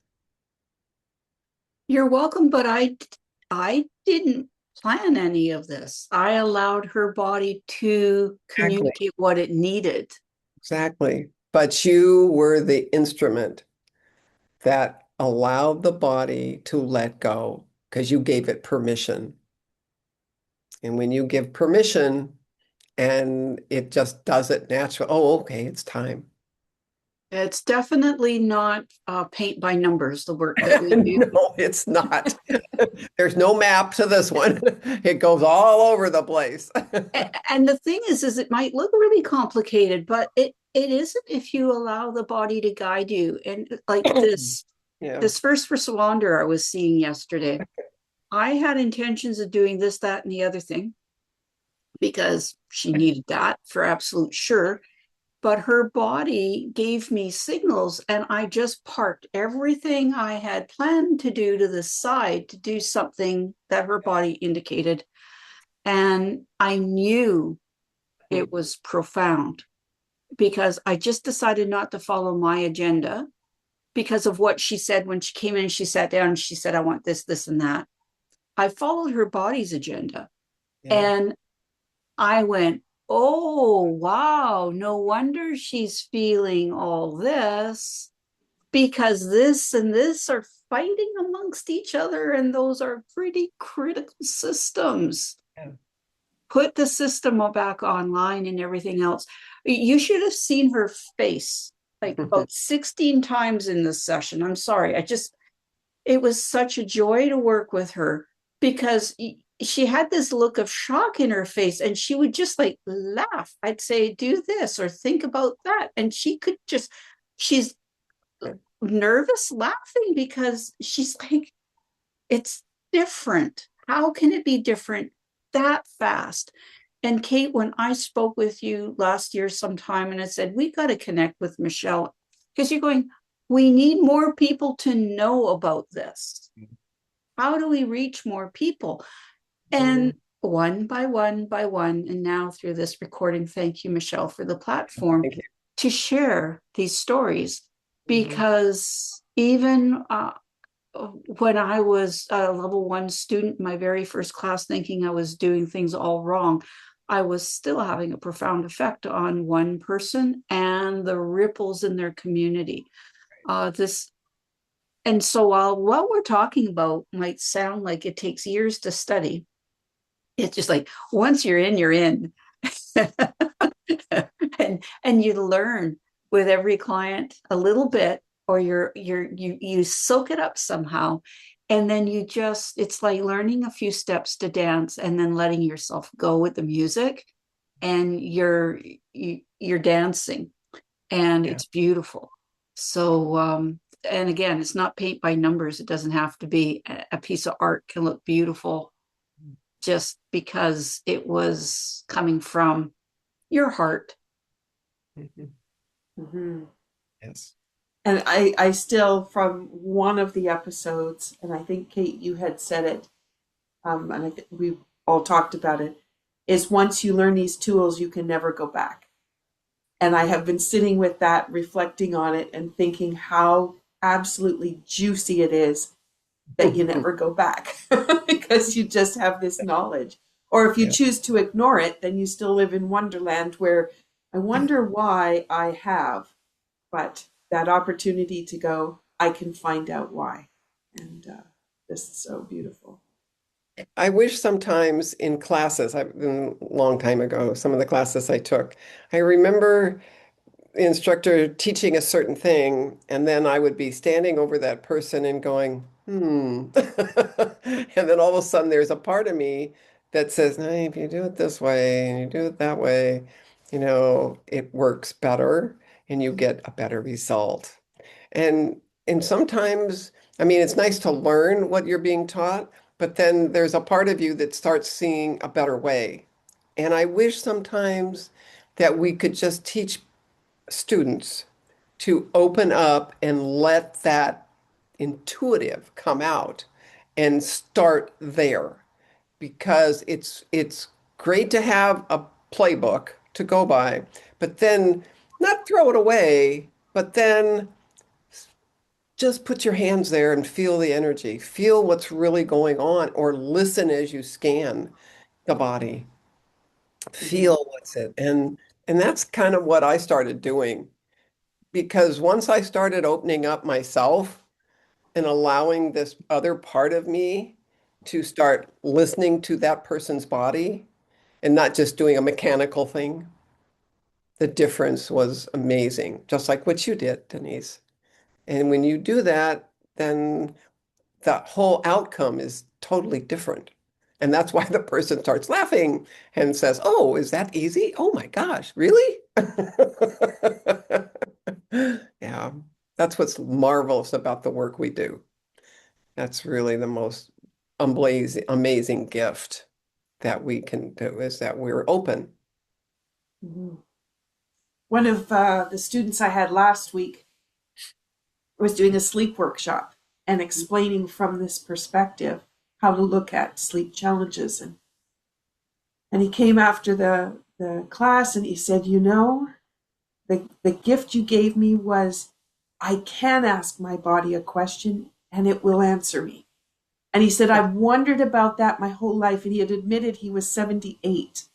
You're welcome, but I didn't plan any of this. I allowed her body to communicate what it needed. Exactly. But you were the instrument that allowed the body to let go because you gave it permission. And when you give permission and it just does it naturally, oh, okay, it's time. It's definitely not paint by numbers, the work that we do. No, it's not. There's no map to this one. It goes all over the place. And the thing is it might look really complicated, but it isn't if you allow the body to guide you. And like this first responder I was seeing yesterday, I had intentions of doing this, that, and the other thing because she needed that for absolute sure. But her body gave me signals, and I just parked everything I had planned to do to the side to do something that her body indicated. And I knew it was profound because I just decided not to follow my agenda because of what she said when she came in. She sat down and she said, I want this, this, and that. I followed her body's agenda. And I went, oh, wow, no wonder she's feeling all this because this and this are fighting amongst each other, and those are pretty critical systems. put the system back online and everything else. You should have seen her face like about 16 times in this session. I'm sorry. It was such a joy to work with her because she had this look of shock in her face and she would just like laugh. I'd say, do this or think about that. And she's nervous laughing because she's like, it's different. How can it be different that fast? And Kate, when I spoke with you last year sometime and I said, we got to connect with Michelle because you're going, we need more people to know about this. How do we reach more people? And one by one, and now through this recording, thank you, Michelle, for the platform to share these stories. Because even when I was a level 1 student, my very first class, thinking I was doing things all wrong, I was still having a profound effect on one person and the ripples in their community. And so while what we're talking about might sound like it takes years to study, it's just like once you're in, you're in. and you learn with every client a little bit, or you soak it up somehow. And then it's like learning a few steps to dance and then letting yourself go with the music, and you're dancing, and it's beautiful. So and again, it's not paint by numbers. It doesn't have to be. A piece of art can look beautiful just because it was coming from your heart. Yes. And I still, from one of the episodes, and I think, Kate, you had said it, and I think we all talked about it, is once you learn these tools, you can never go back. And I have been sitting with that, reflecting on it and thinking how absolutely juicy it is that you never go back because you just have this knowledge. Or if you choose to ignore it, then you still live in Wonderland where I wonder why I have, but that opportunity to go, I can find out why. And this is so beautiful. I wish sometimes in classes, I've been a long time ago, some of the classes I took, I remember the instructor teaching a certain thing, and then I would be standing over that person and going, And then all of a sudden there's a part of me that says, no, if you do it this way and you do it that way, it works better and you get a better result. And sometimes, I mean, it's nice to learn what you're being taught, but then there's a part of you that starts seeing a better way. And I wish sometimes that we could just teach students to open up and let that intuitive come out and start there, because it's great to have a playbook to go by, but then not throw it away, but then just put your hands there and feel the energy, feel what's really going on, or listen as you scan the body, feel what's it. And that's kind of what I started doing, because once I started opening up myself and allowing this other part of me to start listening to that person's body and not just doing a mechanical thing, the difference was amazing, just like what you did, Denise. And when you do that, then the whole outcome is totally different. And that's why the person starts laughing and says, oh, is that easy? Oh my gosh, really? Yeah, that's what's marvelous about the work we do. That's really the most amazing gift that we can do, is that we're open. One of the students I had last week was doing a sleep workshop and explaining from this perspective how to look at sleep challenges. And he came after the class and he said, the gift you gave me was I can ask my body a question and it will answer me. And he said, I've wondered about that my whole life. And he had admitted he was 78.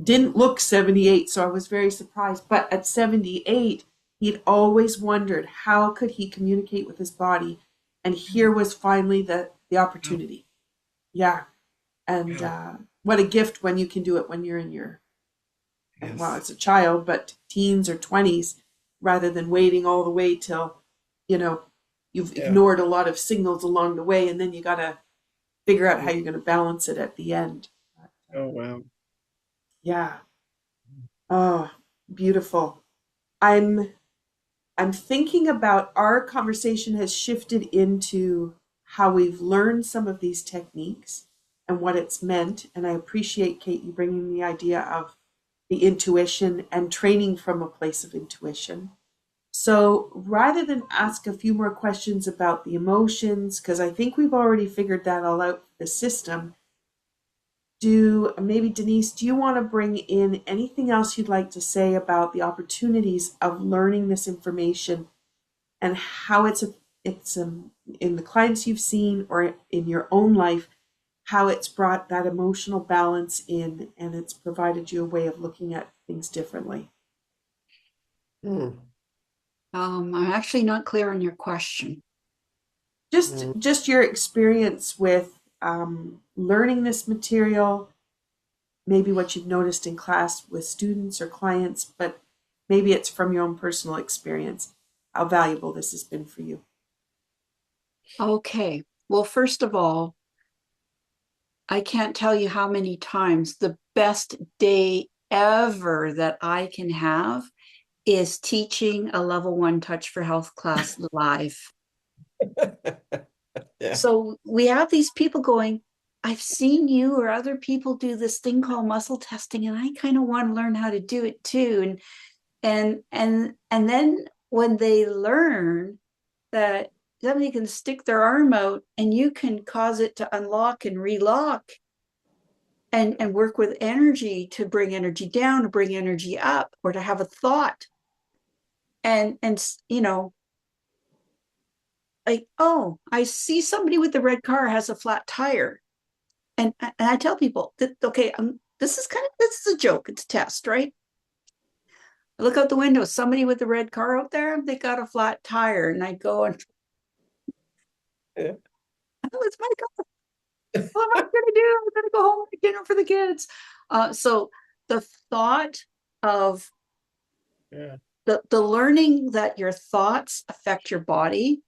Didn't look 78, so I was very surprised. But at 78, he'd always wondered how could he communicate with his body. And here was finally the opportunity. Yeah. And what a gift when you can do it when you're in your, Yes. well, as a child, but teens or 20s, rather than waiting all the way till, you've ignored a lot of signals along the way, and then you got to figure out how you're going to balance it at the end. Oh, wow. Yeah. Oh, beautiful. I'm thinking about our conversation has shifted into how we've learned some of these techniques and what it's meant. And I appreciate, Kate, you bringing the idea of the intuition and training from a place of intuition. So rather than ask a few more questions about the emotions, because I think we've already figured that all out for the system, maybe Denise, do you want to bring in anything else you'd like to say about the opportunities of learning this information and how it's in the clients you've seen or in your own life, how it's brought that emotional balance in and it's provided you a way of looking at things differently? I'm actually not clear on your question. Just your experience with learning this material, maybe what you've noticed in class with students or clients, but maybe it's from your own personal experience, how valuable this has been for you. Okay. Well, first of all, I can't tell you how many times the best day ever that I can have is teaching a level 1 Touch for Health class live. Yeah. So we have these people going, I've seen you or other people do this thing called muscle testing, and I kind of want to learn how to do it too. And then when they learn that somebody can stick their arm out and you can cause it to unlock and relock and work with energy to bring energy down, to bring energy up, or to have a thought. And like, oh, I see somebody with the red car has a flat tire. And I tell people that, okay, this is a joke. It's a test, right? I look out the window, somebody with the red car out there, they got a flat tire. And I go, and Yeah. oh, it's my car. What am I going to do? I'm going to go home and make dinner for the kids. So the thought of the learning that your thoughts affect your body,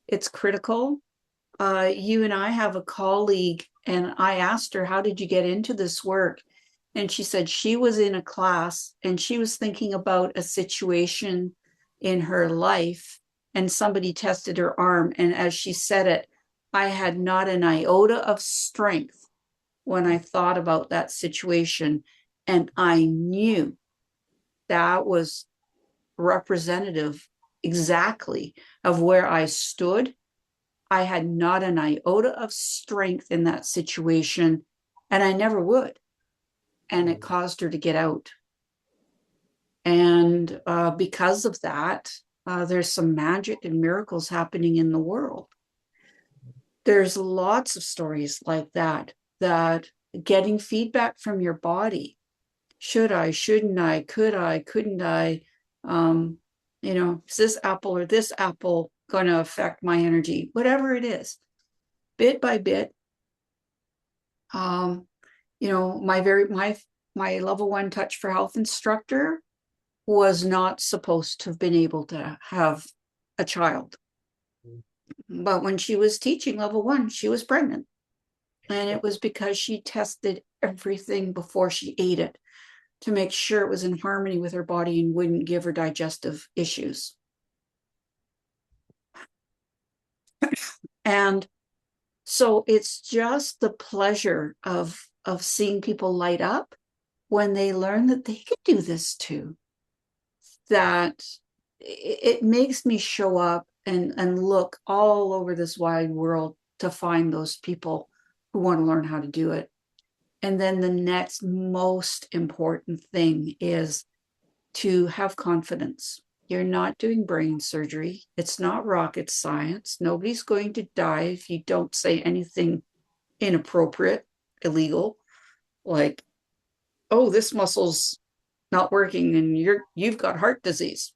it's critical. You and I have a colleague, and I asked her, how did you get into this work? And she said she was in a class and she was thinking about a situation in her life, and somebody tested her arm. And as she said it, I had not an iota of strength when I thought about that situation. And I knew that was representative exactly of where I stood. I had not an iota of strength in that situation, and I never would. And it caused her to get out. And because of that, there's some magic and miracles happening in the world. There's lots of stories like that getting feedback from your body. Should I, shouldn't I, could I, couldn't I? Is this apple or this apple going to affect my energy? Whatever it is, bit by bit. My level 1 Touch for Health instructor was not supposed to have been able to have a child. But when she was teaching level 1, she was pregnant. And it was because she tested everything before she ate it to make sure it was in harmony with her body and wouldn't give her digestive issues. And so it's just the pleasure of seeing people light up when they learn that they can do this too. That it makes me show up and look all over this wide world to find those people who want to learn how to do it. And then the next most important thing is to have confidence. You're not doing brain surgery. It's not rocket science. Nobody's going to die if you don't say anything inappropriate, illegal, like, oh, this muscle's not working and you've got heart disease.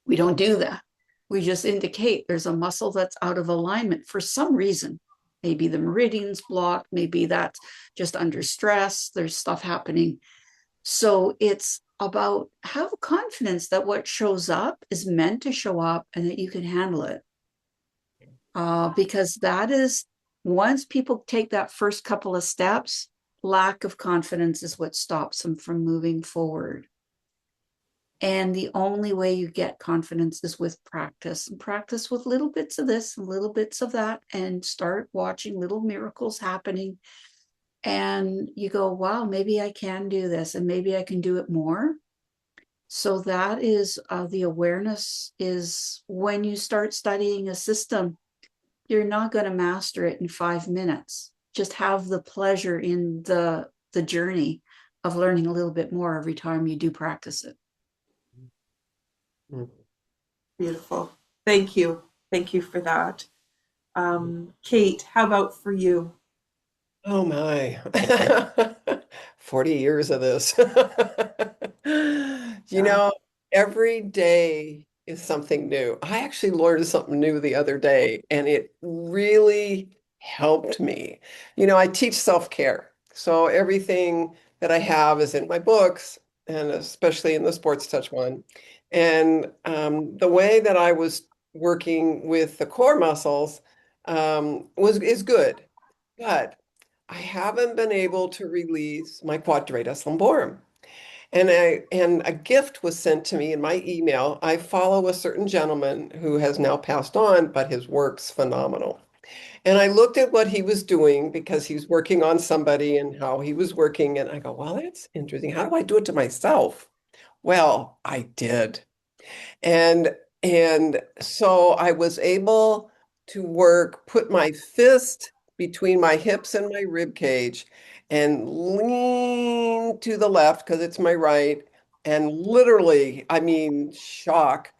We don't do that. We just indicate there's a muscle that's out of alignment for some reason. maybe the meridians blocked, maybe that's just under stress, there's stuff happening. So it's about have confidence that what shows up is meant to show up and that you can handle it. Because that is, once people take that first couple of steps, lack of confidence is what stops them from moving forward. And the only way you get confidence is with practice, and practice with little bits of this and little bits of that, and start watching little miracles happening. And you go, wow, maybe I can do this, and maybe I can do it more. So that is the awareness is when you start studying a system, you're not going to master it in 5 minutes. Just have the pleasure in the journey of learning a little bit more every time you do practice it. Beautiful. Thank you. Thank you for that. Kate, how about for you? Oh my, 40 years of this. You know, every day is something new. I actually learned something new the other day, and it really helped me. You know, I teach self-care. So everything that I have is in my books, and especially in the Sports Touch one. And the way that I was working with the core muscles is good. But I haven't been able to release my quadratus lumborum. And a gift was sent to me in my email. I follow a certain gentleman who has now passed on, but his work's phenomenal. And I looked at what he was doing because he's working on somebody and how he was working. And I go, well, that's interesting. How do I do it to myself? Well, I did. And so I was able to put my fist between my hips and my rib cage and lean to the left because it's my right. And literally, I mean, shock,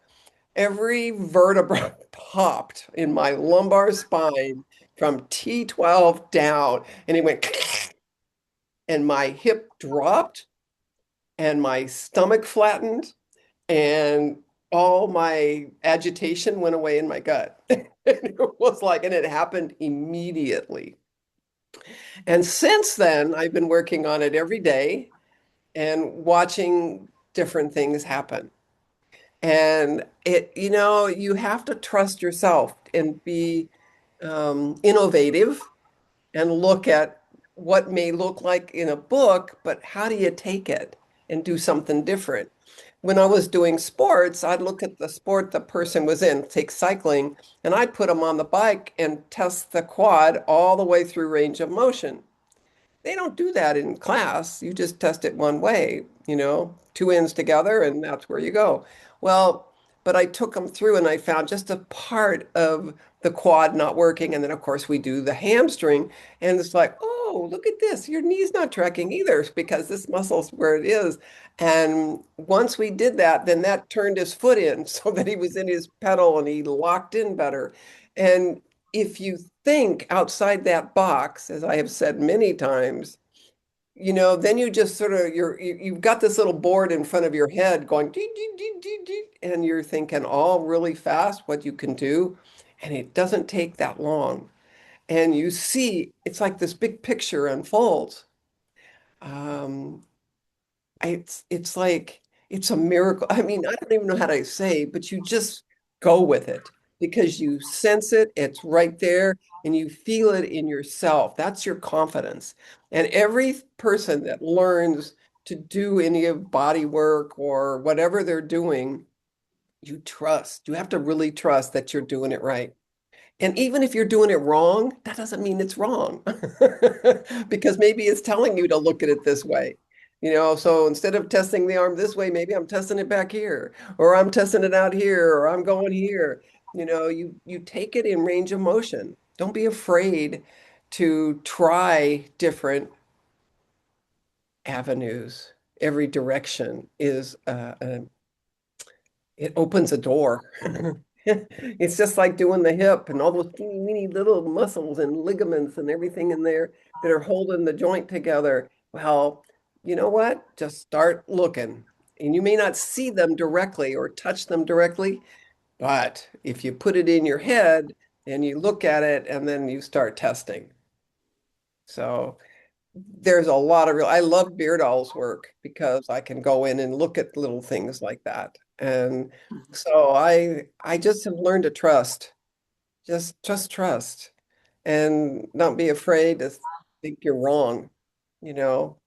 every vertebra popped in my lumbar spine from T12 down. And it went, and my hip dropped and my stomach flattened and all my agitation went away in my gut. It was like, and it happened immediately. And since then, I've been working on it every day and watching different things happen. And you have to trust yourself and be innovative and look at what may look like in a book, but how do you take it and do something different? When I was doing sports, I'd look at the sport the person was in, take cycling, and I'd put them on the bike and test the quad all the way through range of motion. They don't do that in class. You just test it one way, two ends together, and that's where you go. Well, but I took them through and I found just a part of the quad not working. And then, of course, we do the hamstring. And it's like, oh, look at this. Your knee's not tracking either because this muscle's where it is. And once we did that, then that turned his foot in so that he was in his pedal and he locked in better. And if you think outside that box, as I have said many times, then you just sort of you've got this little board in front of your head going dee, dee, dee, dee, dee, and you're thinking all really fast what you can do, and it doesn't take that long. And you see it's like this big picture unfolds. Um, it's like it's a miracle. I mean, I don't even know how to say, but you just go with it because you sense it, it's right there, and you feel it in yourself. That's your confidence. And every person that learns to do any of body work or whatever they're doing, you trust. You have to really trust that you're doing it right. And even if you're doing it wrong, that doesn't mean it's wrong because maybe it's telling you to look at it this way. So instead of testing the arm this way, maybe I'm testing it back here, or I'm testing it out here, or I'm going here. You take it in range of motion. Don't be afraid to try different avenues. Every direction is it opens a door. It's just like doing the hip and all those teeny weeny little muscles and ligaments and everything in there that are holding the joint together. Well, you know what? Just start looking. And you may not see them directly or touch them directly, but if you put it in your head, and you look at it and then you start testing. So there's a lot of I love Beardall's work because I can go in and look at little things like that. And so I just have learned to trust, just trust and not be afraid to think you're wrong, you know.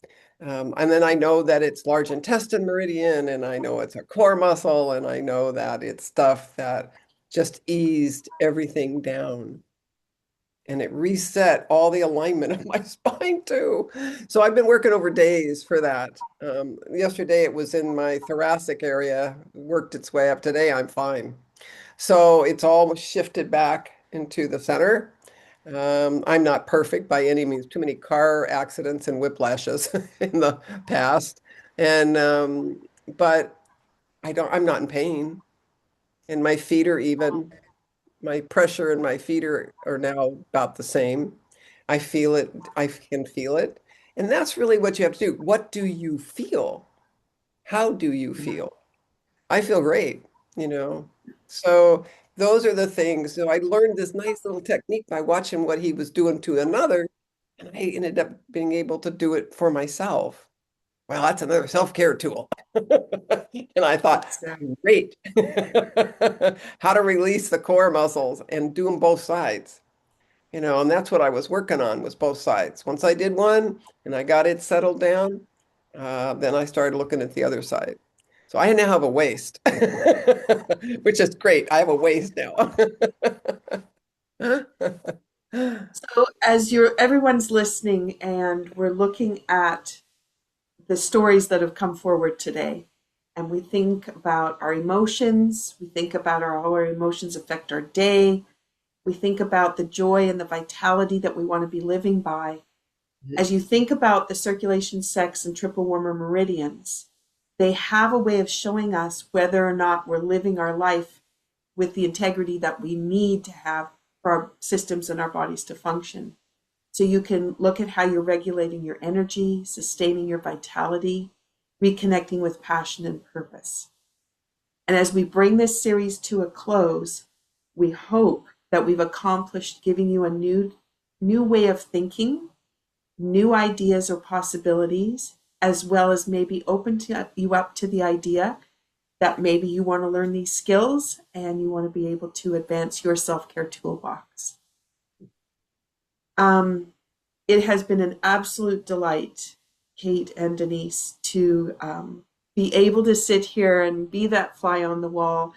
And then I know that it's large intestine meridian, and I know it's a core muscle, and I know that it's stuff that just eased everything down. And it reset all the alignment of my spine too. So I've been working over days for that. Yesterday it was in my thoracic area, worked its way up. Today I'm fine. So it's all shifted back into the center. I'm not perfect by any means. Too many car accidents and whiplashes in the past. And but I'm not in pain. And my feet are even. My pressure and my feet are now about the same. I feel it. I can feel it. And that's really what you have to do. What do you feel? How do you feel? I feel great, you know. So those are the things. So I learned this nice little technique by watching what he was doing to another, and I ended up being able to do it for myself. Well, that's another self-care tool. And I thought, great. How to release the core muscles and do them both sides. You know, and that's what I was working on was both sides. Once I did one and I got it settled down, then I started looking at the other side. So I now have a waist, which is great. I have a waist now. So as everyone's listening and we're looking at the stories that have come forward today, and we think about our emotions, we think about how our emotions affect our day, we think about the joy and the vitality that we want to be living by. As you think about the circulation, sex, and triple warmer meridians, they have a way of showing us whether or not we're living our life with the integrity that we need to have for our systems and our bodies to function. So you can look at how you're regulating your energy, sustaining your vitality, reconnecting with passion and purpose. And as we bring this series to a close, we hope that we've accomplished giving you a new way of thinking, new ideas or possibilities, as well as maybe open you up to the idea that maybe you want to learn these skills and you want to be able to advance your self-care toolbox. It has been an absolute delight, Kate and Denise, to be able to sit here and be that fly on the wall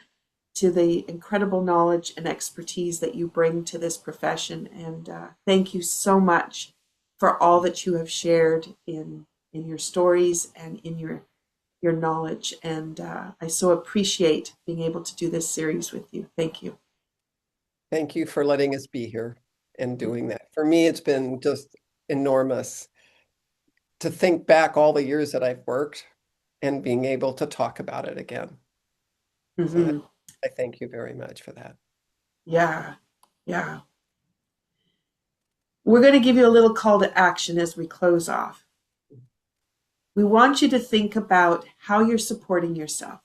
to the incredible knowledge and expertise that you bring to this profession. And thank you so much for all that you have shared in your stories and in your knowledge. And I so appreciate being able to do this series with you. Thank you. Thank you for letting us be here and doing that. For me, it's been just enormous to think back all the years that I've worked and being able to talk about it again. So I thank you very much for that. Yeah. We're going to give you a little call to action as we close off. We want you to think about how you're supporting yourself.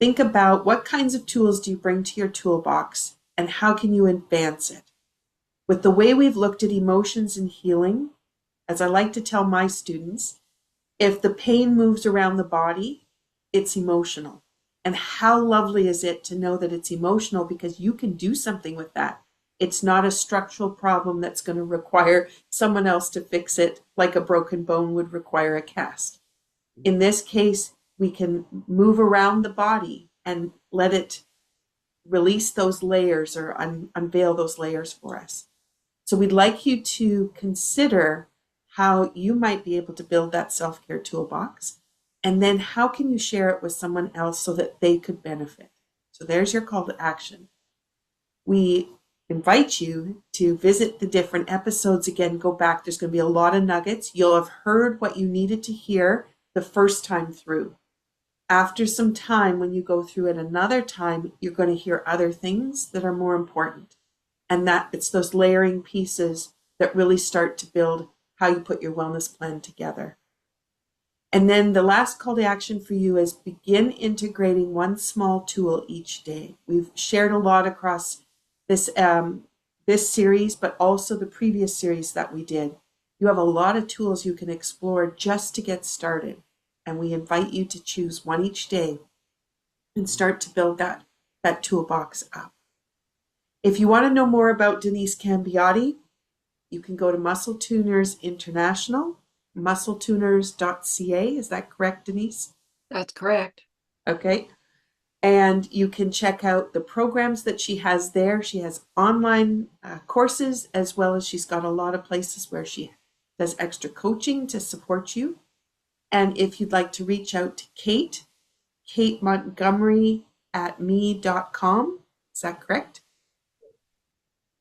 Think about what kinds of tools do you bring to your toolbox and how can you advance it. With the way we've looked at emotions and healing, as I like to tell my students, if the pain moves around the body, it's emotional. And how lovely is it to know that it's emotional because you can do something with that. It's not a structural problem that's going to require someone else to fix it like a broken bone would require a cast. In this case, we can move around the body and let it release those layers or unveil those layers for us. So we'd like you to consider how you might be able to build that self-care toolbox, and then how can you share it with someone else so that they could benefit. So there's your call to action. We invite you to visit the different episodes again. Go back. There's going to be a lot of nuggets. You'll have heard what you needed to hear the first time through. After some time, when you go through it another time, you're going to hear other things that are more important. And that it's those layering pieces that really start to build how you put your wellness plan together. And then the last call to action for you is begin integrating one small tool each day. We've shared a lot across this series, but also the previous series that we did. You have a lot of tools you can explore just to get started. And we invite you to choose one each day and start to build that toolbox up. If you want to know more about Denise Cambiotti, you can go to Muscle Tuners International, muscletuners.ca. Is that correct, Denise? That's correct. Okay. And you can check out the programs that she has there. She has online courses, as well as she's got a lot of places where she does extra coaching to support you. And if you'd like to reach out to Kate Montgomery at me.com. Is that correct?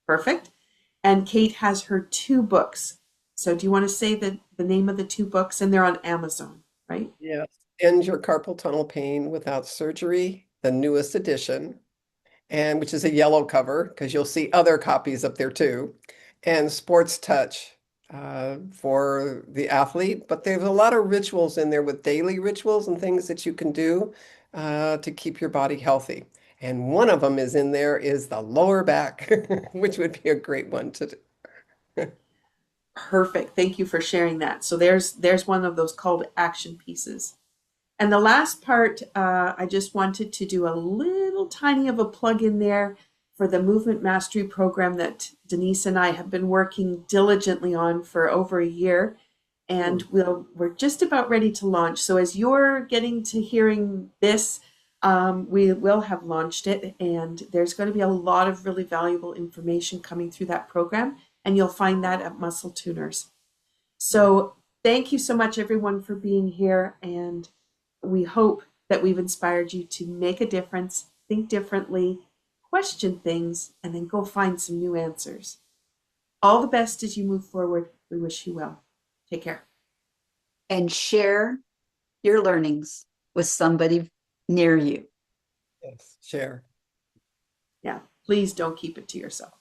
Perfect. And Kate has her 2 books. So do you want to say the name of the 2 books? And they're on Amazon, right? Yes. End Your Carpal Tunnel Pain Without Surgery, the newest edition, and which is a yellow cover because you'll see other copies up there too, and Sports Touch for the athlete. But there's a lot of rituals in there with daily rituals and things that you can do to keep your body healthy. And one of them is in there is the lower back, which would be a great one to do. Perfect. Thank you for sharing that. So there's one of those call to action pieces. And the last part, I just wanted to do a little tiny of a plug in there for the Movement Mastery program that Denise and I have been working diligently on for over a year. And we're just about ready to launch. So as you're getting to hearing this, we will have launched it. And there's going to be a lot of really valuable information coming through that program. And you'll find that at Muscle Tuners. So thank you so much, everyone, for being here. And we hope that we've inspired you to make a difference, think differently, question things, and then go find some new answers. All the best as you move forward. We wish you well. Take care. And share your learnings with somebody near you. Yes, share. Yeah, please don't keep it to yourself.